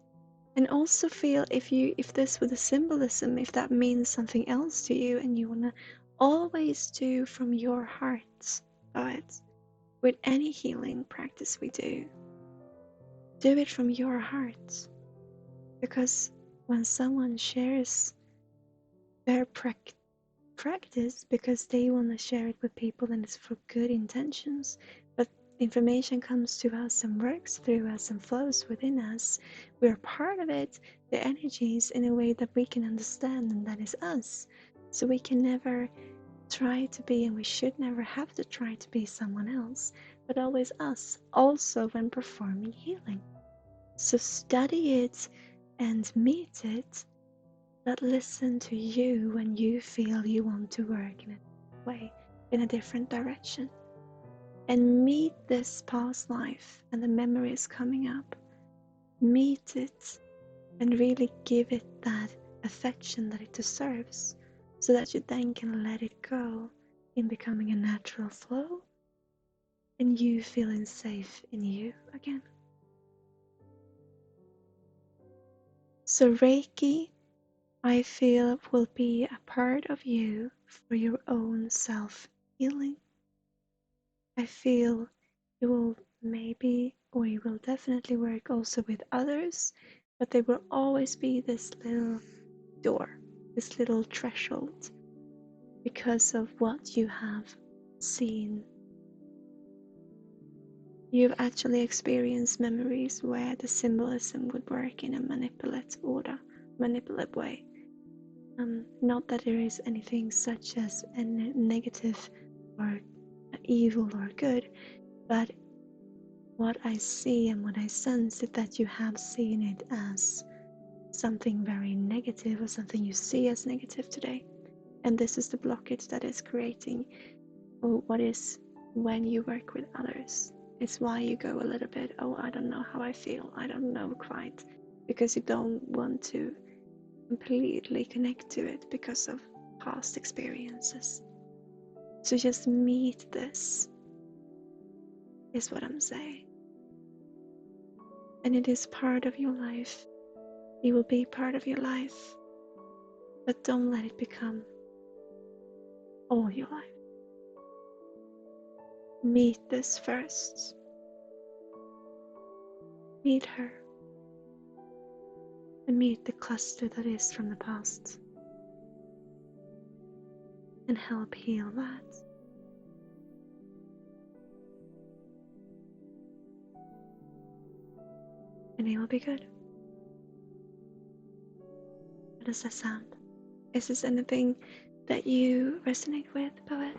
And also feel if this with the symbolism, if that means something else to you and you wanna always do from your heart, but with any healing practice we do it from your heart. Because when someone shares their practice because they want to share it with people and it's for good intentions, but information comes to us and works through us and flows within us, we're part of it, the energies, in a way that we can understand, and that is us. So we can never try to be, and we should never have to try to be someone else, but always us, also when performing healing. So study it and meet it, but listen to you when you feel you want to work in a way, in a different direction. And meet this past life and the memories coming up. Meet it and really give it that affection that it deserves, so that you then can let it go in becoming a natural flow and you feeling safe in you again. So Reiki, I feel, will be a part of you for your own self-healing. I feel it will maybe, or it will definitely work also with others, but there will always be this little door, this little threshold, because of what you have seen. You've actually experienced memories where the symbolism would work in a manipulative way. Not that there is anything such as a negative or evil or good, but what I see and what I sense is that you have seen it as something very negative, or something you see as negative today. And this is the blockage that is creating what is when you work with others. It's why you go a little bit, oh, I don't know how I feel, I don't know quite, because you don't want to completely connect to it because of past experiences. So just meet this, is what I'm saying. And it is part of your life. It will be part of your life. But don't let it become all your life. Meet this first. Meet her. And meet the cluster that is from the past. And help heal that. And it will be good. How does that sound? Is this anything that you resonate with, poet?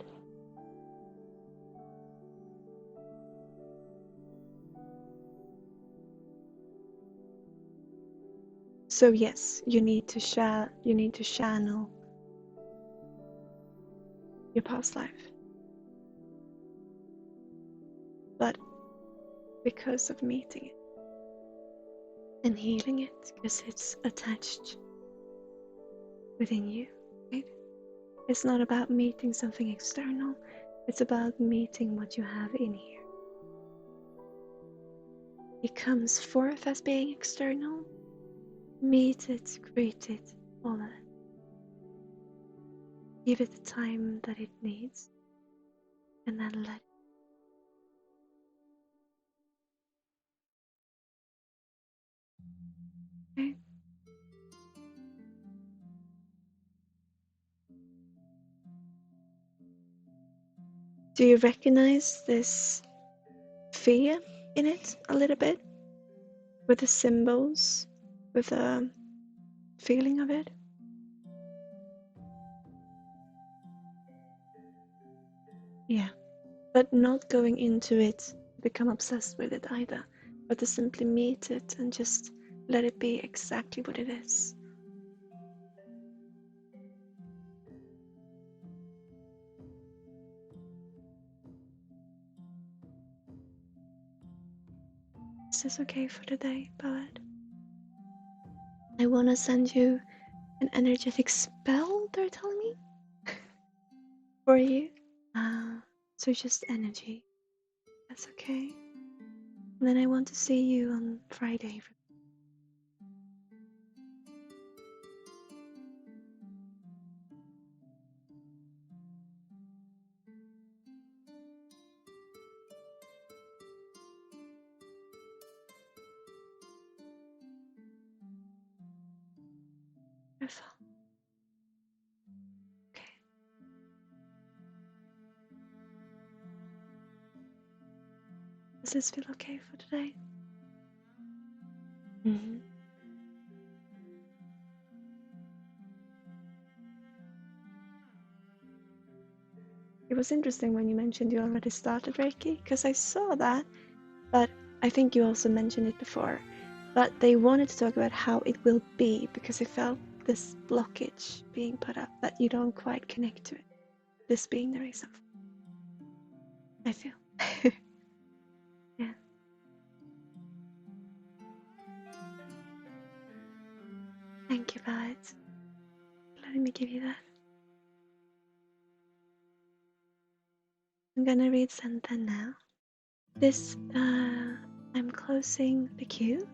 So yes, you need to channel your past life. But because of meeting it and healing it, because it's attached within you, right? It's not about meeting something external, it's about meeting what you have in here. It comes forth as being external. Meet it, greet it, all of it. Give it the time that it needs, and then let it. Okay? Do you recognize this fear in it a little bit? With the symbols, with the feeling of it? Yeah. But not going into it, become obsessed with it either, but to simply meet it and just let it be exactly what it is. Is this okay for today, poet? I want to send you an energetic spell, they're telling me, for you. So just energy. That's okay. And then I want to see you on Friday. Beautiful. Okay. Does this feel okay for today? Mm-hmm. It was interesting when you mentioned you already started Reiki, because I saw that, but I think you also mentioned it before. But they wanted to talk about how it will be, because they felt this blockage being put up that you don't quite connect to it. This being the reason. I feel. Yeah. Thank you, Violet. Let me give you that. I'm gonna read something now. I'm closing the queue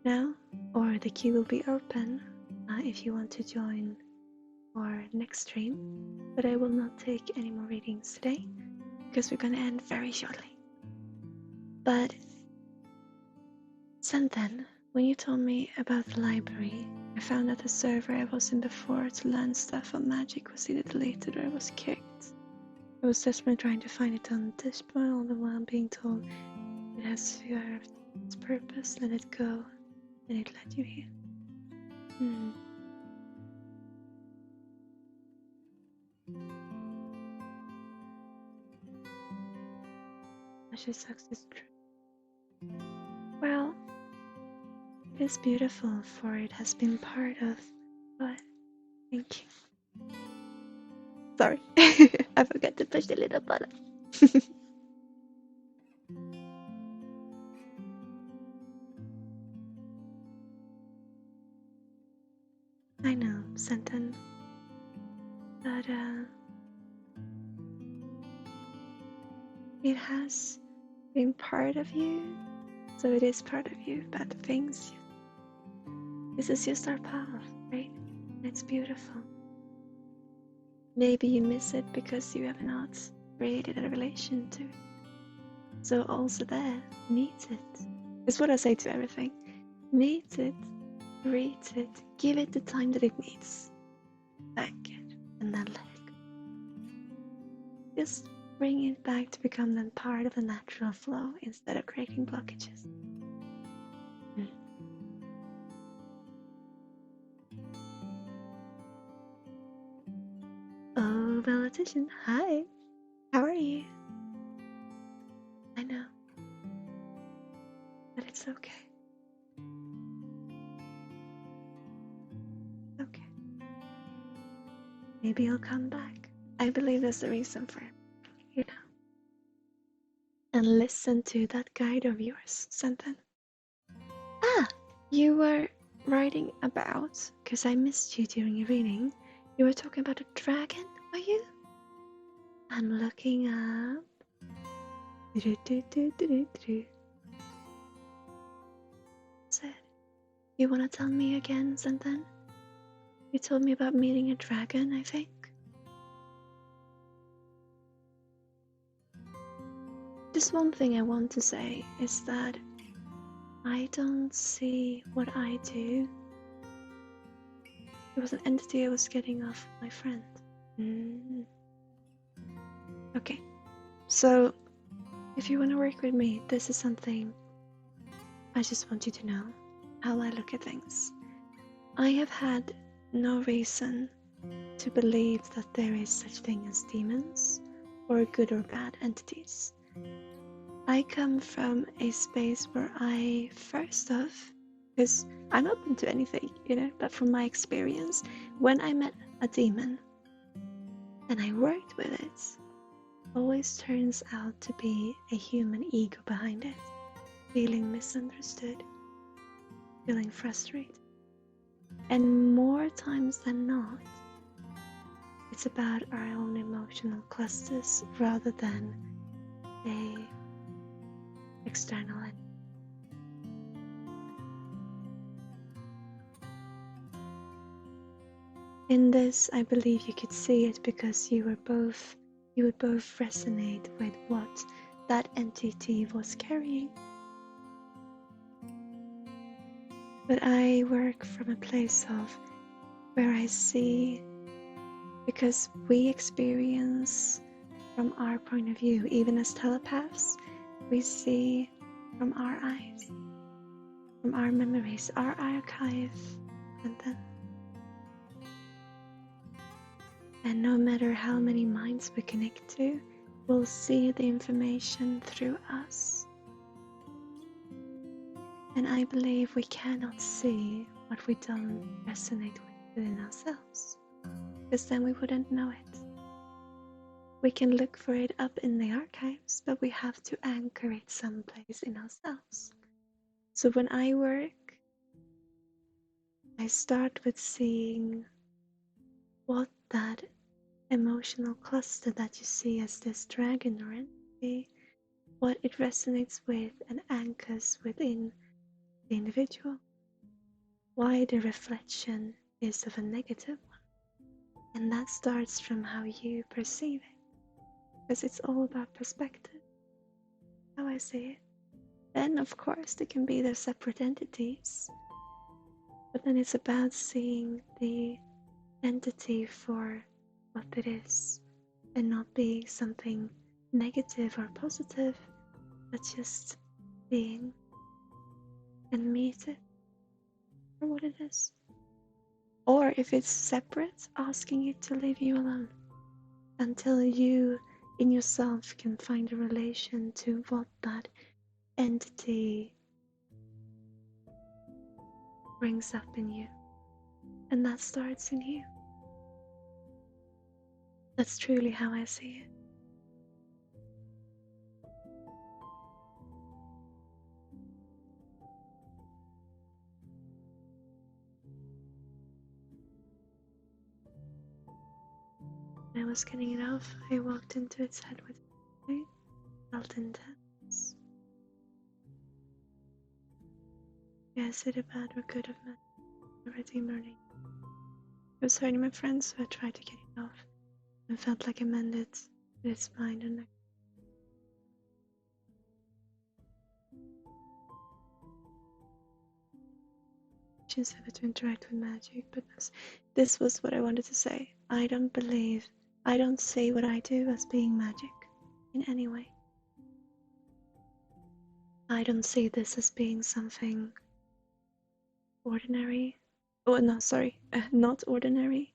now, or the queue will be open if you want to join our next stream, but I will not take any more readings today because we're gonna end very shortly. But Santhan, when you told me about the library, I found that the server I was in before to learn stuff on magic was either deleted or I was kicked. I was desperately trying to find it on Dishboard, all the while being told it has served its purpose, let it go, and it led you here. She sucks, it's true. Well, it is beautiful, for it has been part of. But thank you. Sorry, I forgot to push the little button. I know, Senton, but it has been part of you, so it is part of you. But things, this is just our path, right? It's beautiful. Maybe you miss it because you have not created a relation to it. So also there, meet it. It's what I say to everything. Meet it, greet it, give it the time that it needs. Thank it, and then let it go. Just bring it back to become then part of the natural flow instead of creating blockages. Oh, Valentician, hi. How are you? I know, but it's okay. Okay. Maybe he'll come back. I believe there's a reason for it, you know. And listen to that guide of yours, Senten. Ah, you were writing about, because I missed you during your reading, you were talking about a dragon, were you? I'm looking up. Said, you want to tell me again, Senten? You told me about meeting a dragon, I think. Just one thing I want to say is that I don't see what I do. It was an entity I was getting off my friend. Okay, so if you want to work with me, this is something I just want you to know how I look at things. I have had no reason to believe that there is such thing as demons or good or bad entities. I come from a space where I first off, because I'm open to anything, you know, but from my experience, when I met a demon and I worked with it, always turns out to be a human ego behind it, feeling misunderstood, feeling frustrated. And more times than not, it's about our own emotional clusters rather than the external energy. In this, I believe you could see it because you would both resonate with what that entity was carrying. But I work from a place of where I see, because we experience from our point of view, even as telepaths, we see from our eyes, from our memories, our archive, and no matter how many minds we connect to, we'll see the information through us. And I believe we cannot see what we don't resonate with within ourselves, because then we wouldn't know it. We can look for it up in the archives, but we have to anchor it someplace in ourselves. So when I work, I start with seeing what that emotional cluster that you see as this dragon or entity, what it resonates with and anchors within the individual. Why the reflection is of a negative one. And that starts from how you perceive it, because it's all about perspective, how I see it. Then, of course, they can be their separate entities, but then it's about seeing the entity for what it is and not being something negative or positive, but just being and meet it for what it is. Or if it's separate, asking it to leave you alone until you in yourself can find a relation to what that entity brings up in you. And that starts in you. That's truly how I see it. When I was getting it off, I walked into its head with it. Felt intense. Yes, it about or good of men already morning. I was hurting my friend, so I tried to get it off and felt like I mended with its mind and neck. Just have to interact with magic, but this was what I wanted to say. I don't see what I do as being magic in any way. I don't see this as being something ordinary. Oh, no, sorry, not ordinary.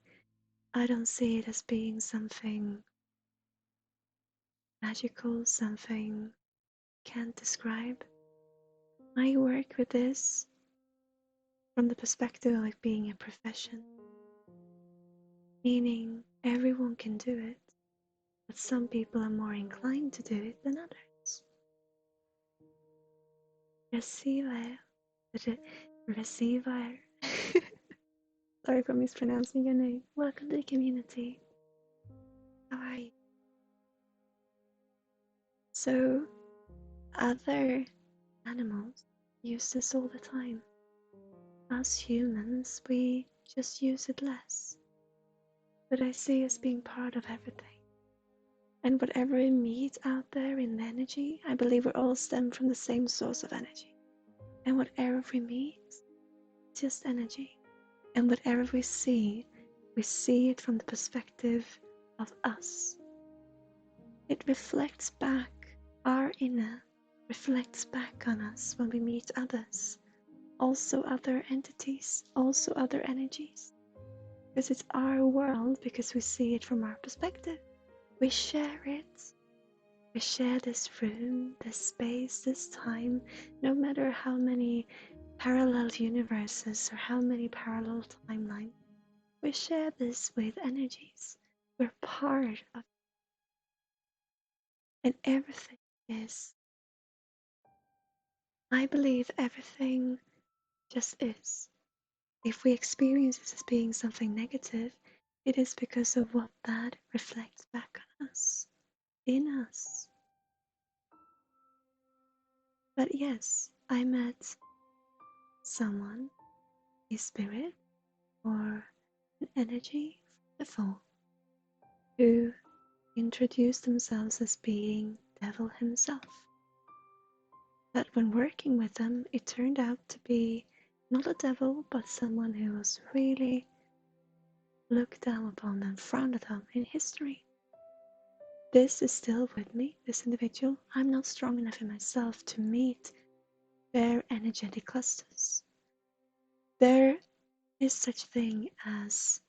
I don't see it as being something magical, something can't describe. I work with this from the perspective of it being a profession, meaning everyone can do it, but some people are more inclined to do it than others. Receiver. Sorry for mispronouncing your name. Welcome to the community. How are you? So, other animals use this all the time. Us humans, we just use it less. But I see it as being part of everything. And whatever we meet out there in energy, I believe we're all stem from the same source of energy. And whatever we meet, just energy. And whatever we see it from the perspective of us. It reflects back, our inner reflects back on us when we meet others. Also other entities, also other energies. Because it's our world, because we see it from our perspective. We share it. We share this room, this space, this time, no matter how many parallel universes or how many parallel timelines. We share this with energies. We're part of it. And everything is. I believe everything just is. If we experience this as being something negative, it is because of what that reflects back on us, in us. But yes, I met someone, a spirit, or an energy from before, who introduced themselves as being Devil himself. But when working with them, it turned out to be not a devil, but someone who was really looked down upon and frowned upon in history. This is still with me, this individual. I'm not strong enough in myself to meet their energetic clusters. There is such thing as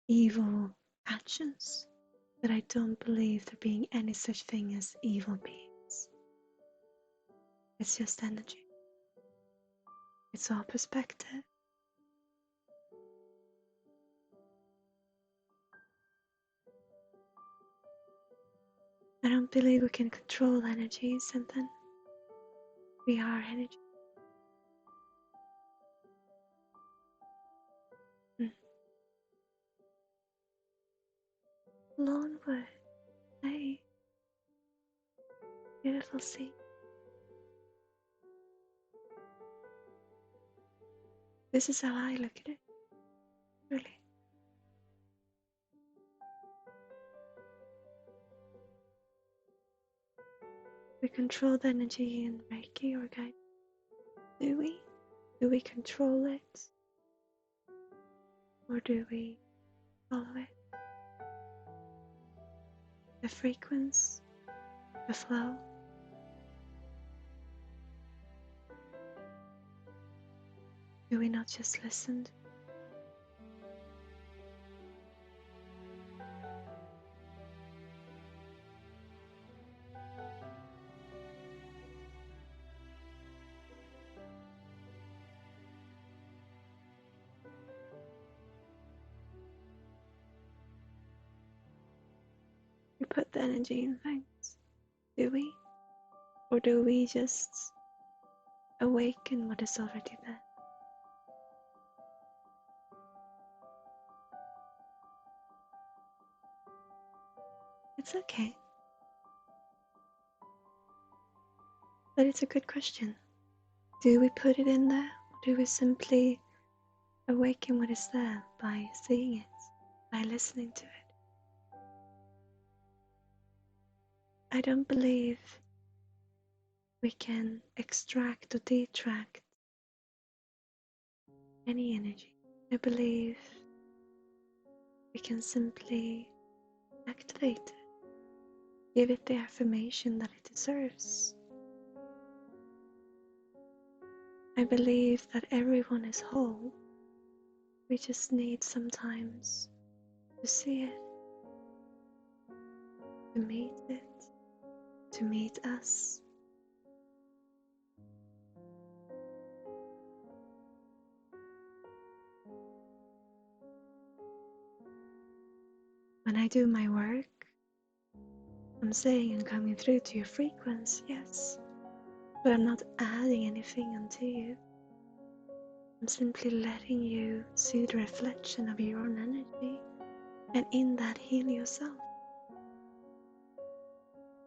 evil actions, but I don't believe there being any such thing as evil beings. It's just energy. It's all perspective. I don't believe we can control energies, and then we are energy. Lawnwood, hey, beautiful sea. This is how I look at it, really. We control the energy in Reiki or guide. Do we? Do we control it? Or do we follow it? The frequency, the flow. Do we not just listen? We put the energy in things, do we? Or do we just awaken what is already there? It's okay. But it's a good question. Do we put it in there, or do we simply awaken what is there by seeing it, by listening to it? I don't believe we can extract or detract any energy. I believe we can simply activate it, give it the affirmation that it deserves. I believe that everyone is whole. We just need sometimes to see it, to meet it, to meet us. When I do my work, I'm saying I'm coming through to your frequency, yes, but I'm not adding anything onto you. I'm simply letting you see the reflection of your own energy, and in that heal yourself.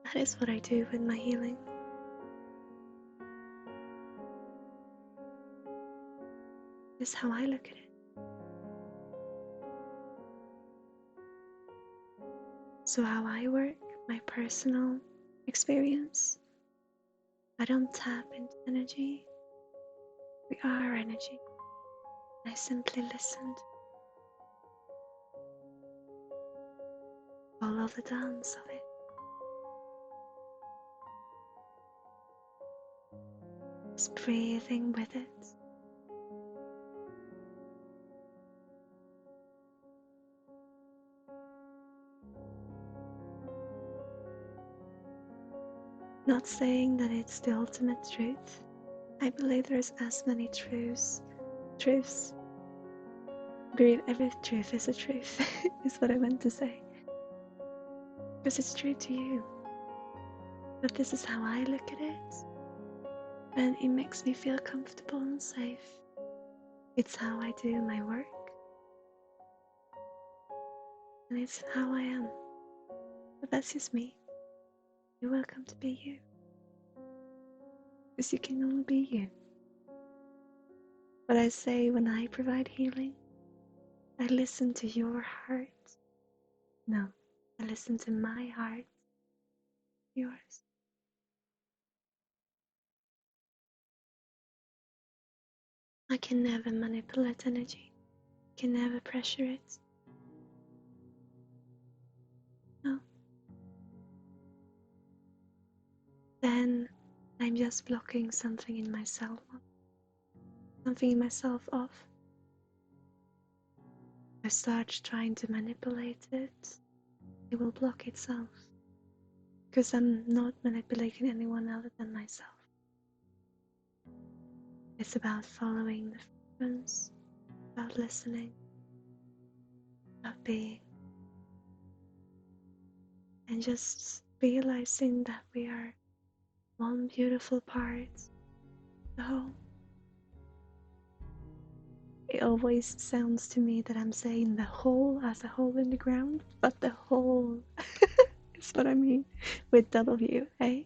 That is what I do with my healing. This is how I look at it. So how I work, my personal experience, I don't tap into energy. We are energy. I simply listened. Follow the dance of it. Just breathing with it. Not saying that it's the ultimate truth. I believe there's as many truths. I believe every truth is a truth, is what I meant to say. Because it's true to you. But this is how I look at it. And it makes me feel comfortable and safe. It's how I do my work. And it's how I am. But that's just me. You're welcome to be you. Because you can only be you. But I say when I provide healing, I listen to your heart. No, I listen to my heart, yours. I can never manipulate energy. I can never pressure it. No. Then I'm just blocking something in myself. Something in myself off. I start trying to manipulate it. It will block itself. Because I'm not manipulating anyone other than myself. It's about following the frequency, about listening, about being, and just realizing that we are one beautiful part of the whole. It always sounds to me that I'm saying the hole as a hole in the ground, but the whole is what I mean with W, eh?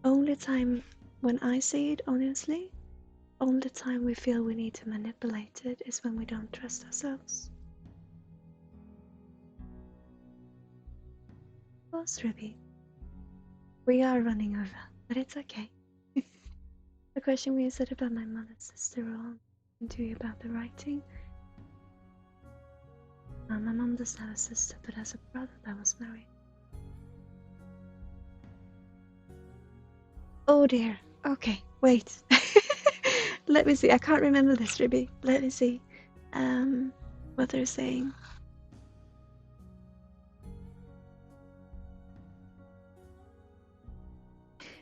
Only time when I say it honestly, only time we feel we need to manipulate it is when we don't trust ourselves. Boss Ruby, we are running over, but it's okay. The question we said about my mother's sister on to you about the writing. My mom doesn't have a sister, but has a brother that was married. Oh dear. Okay, wait. Let me see. I can't remember this, Ruby. Let me see. What they're saying.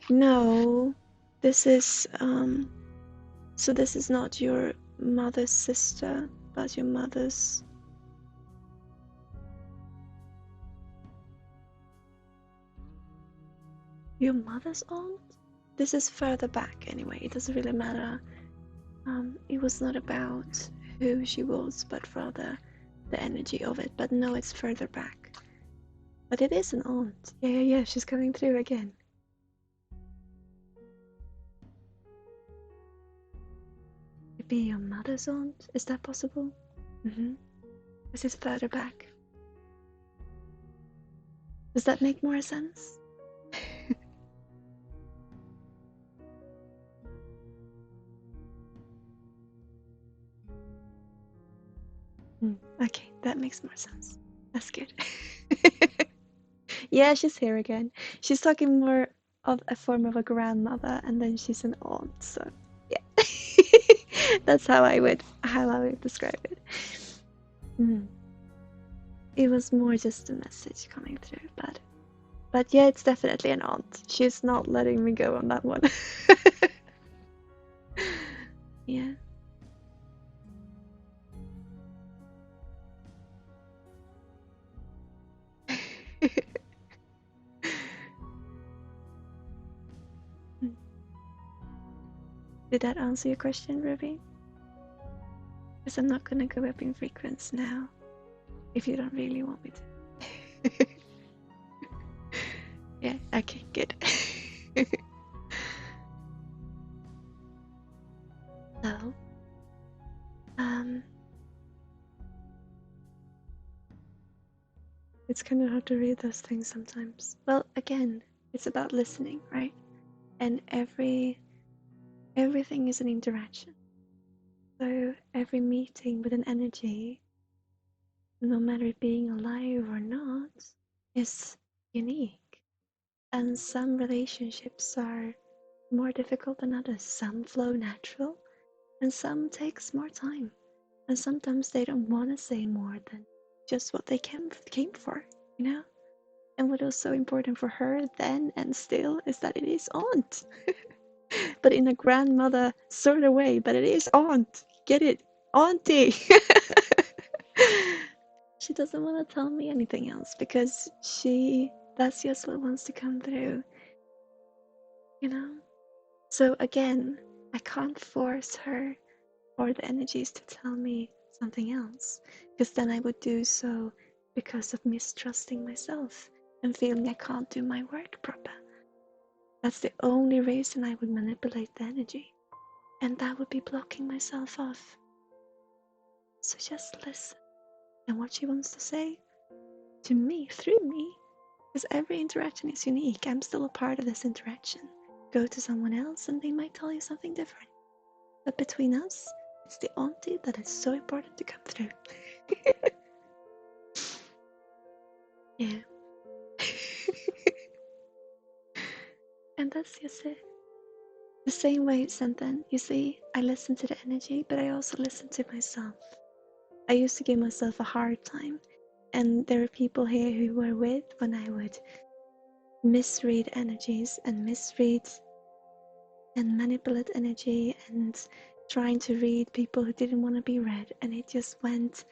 No, this is so this is not your mother's sister, but your mother's. Your mother's aunt? This is further back anyway. It doesn't really matter. It was not about who she was, but rather the energy of it. But no, it's further back. But it is an aunt. Yeah. She's coming through again. It'd be your mother's aunt. Is that possible? This is further back. Does that make more sense? Okay, that makes more sense. That's good. Yeah, she's here again. She's talking more of a form of a grandmother, and then she's an aunt. So yeah, that's how I would describe it. It was more just a message coming through, but yeah, it's definitely an aunt. She's not letting me go on that one. Yeah. Did that answer your question, Ruby? Because I'm not gonna go up in frequency now, if you don't really want me to. Yeah, okay, good. So, it's kind of hard to read those things sometimes. Well, again, it's about listening, right? And everything is an interaction. So every meeting with an energy, no matter it being alive or not, is unique. And some relationships are more difficult than others. Some flow natural, and some takes more time. And sometimes they don't want to say more than just what they came for, you know? And what was so important for her then and still is that it is aunt. But in a grandmother sort of way, but it is aunt. Get it? Auntie. She doesn't want to tell me anything else because she That's just what wants to come through, you know? So again, I can't force her or the energies to tell me something else, because then I would do so because of mistrusting myself and feeling I can't do my work proper. That's the only reason I would manipulate the energy, and that would be blocking myself off. So just listen, and what she wants to say to me through me, because every interaction is unique. I'm still a part of this interaction. Go to someone else and they might tell you something different. But between us, it's the auntie that is so important to come through. Yeah. And that's just it. The same way, Senten, you see, I listen to the energy, but I also listen to myself. I used to give myself a hard time, and there are people here who were with when I would misread energies and misread and manipulate energy and trying to read people who didn't want to be read, and it just went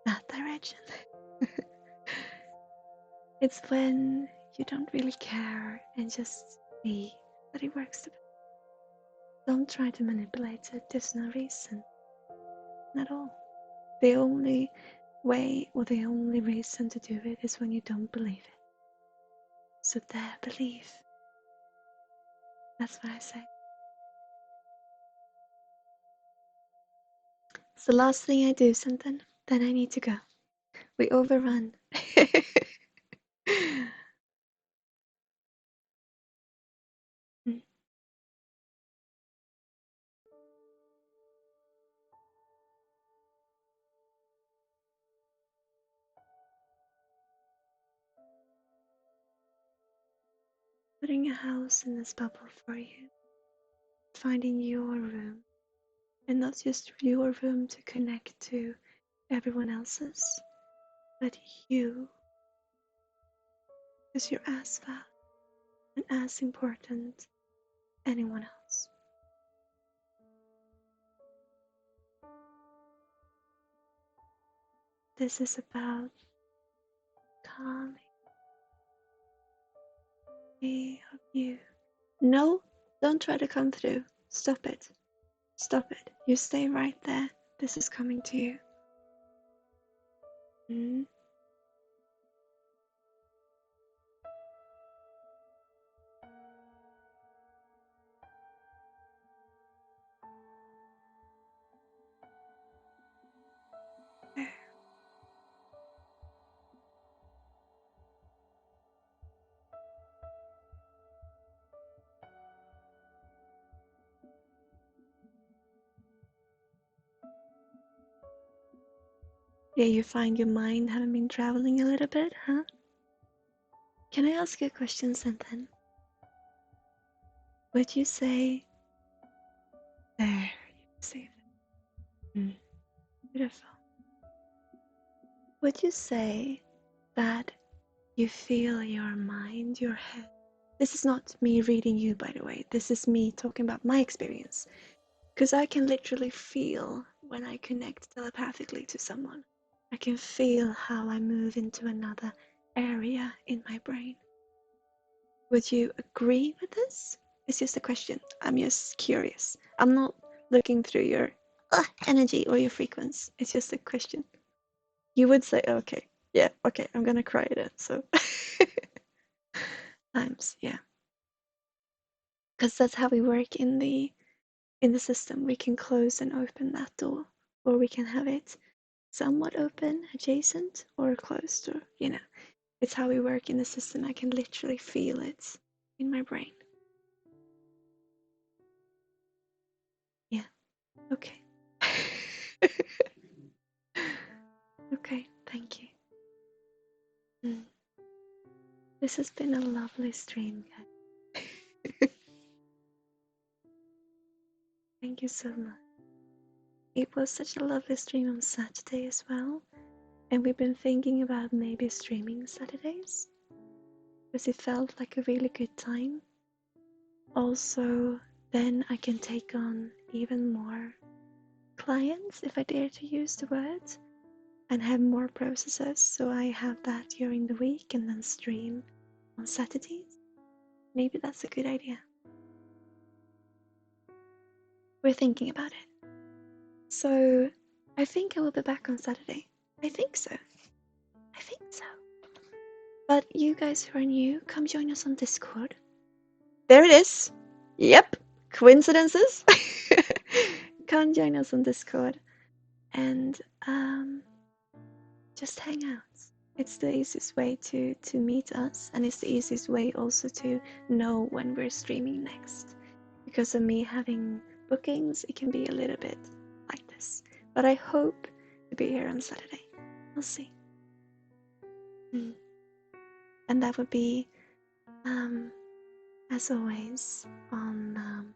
that direction. It's when you don't really care and just see that it works the best. Don't try to manipulate it, there's no reason at all. The only way or the only reason to do it is when you don't believe it. So there, believe. That's what I say. It's the last thing I do, something. Then I need to go. We overrun. Putting a house in this bubble for you. Finding your room. And not just your room to connect to everyone else's, but you. Because you're as valid and as important as anyone else. This is about calming me of you. No, don't try to come through. Stop it. Stop it. You stay right there. This is coming to you. Mm. Yeah, you find your mind having been traveling a little bit, huh? Can I ask you a question, Senten? Would you say there? You say that. Beautiful. Would you say that you feel your mind, your head? This is not me reading you, by the way. This is me talking about my experience. Because I can literally feel when I connect telepathically to someone. I can feel how I move into another area in my brain. Would you agree with this? It's just a question. I'm just curious. I'm not looking through your energy or your frequency. It's just a question. You would say, okay, yeah, okay, I'm gonna cry then. So times, yeah, because that's how we work in the system. We can close and open that door, or we can have it somewhat open, adjacent, or closed, or it's how we work in the system. I can literally feel it in my brain. Yeah. Okay. Okay. Thank you. This has been a lovely stream, guys. Thank you so much. It was such a lovely stream on Saturday as well. And we've been thinking about maybe streaming Saturdays because it felt like a really good time. Also, then I can take on even more clients, if I dare to use the word. and have more processes. So I have that during the week and then stream on Saturdays. Maybe that's a good idea. We're thinking about it. So I think I will be back on Saturday. I think so. I think so. But you guys who are new, come join us on Discord. There it is. Yep. Coincidences? Come join us on Discord and just hang out. It's the easiest way to meet us, and it's the easiest way also to know when we're streaming next. Because of me having bookings, it can be a little bit like this. But I hope to be here on Saturday. We'll see. And that would be, as always, on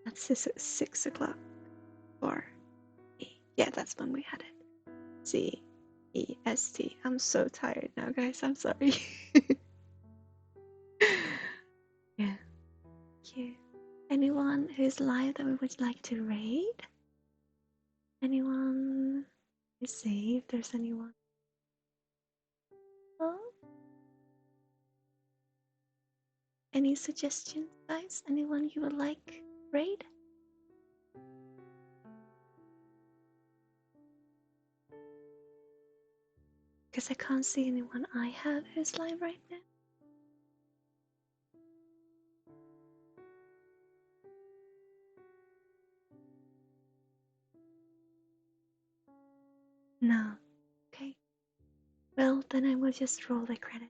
at 6 o'clock or yeah, that's when we had it. CEST. I'm so tired now, guys. I'm sorry. Yeah. Thank you. Anyone who's live that we would like to raid? Anyone? Let's see if there's anyone. Oh. Any suggestions, guys? Anyone you would like raid? Because I can't see anyone I have who's live right now. No. Okay. Well, then I will just roll the credit.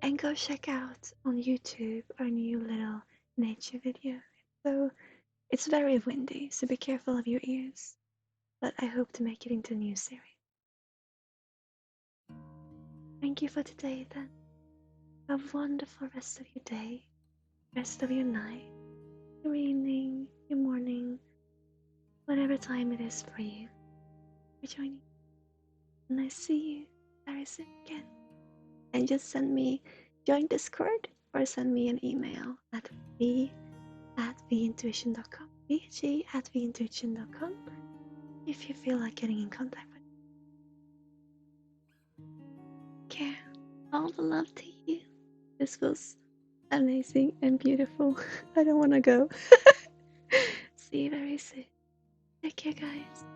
And go check out on YouTube our new little nature video. So it's very windy, so be careful of your ears. But I hope to make it into a new series. Thank you for today then. Have a wonderful rest of your day, rest of your night, your evening, your morning, whatever time it is for you. For joining. And I see you very soon again. And just send me, join Discord or send me an email at v@vintuition.com. vg@vintuition.com if you feel like getting in contact with me. Okay, all the love to you. This was amazing and beautiful. I don't want to go. See you very soon. Take care, guys.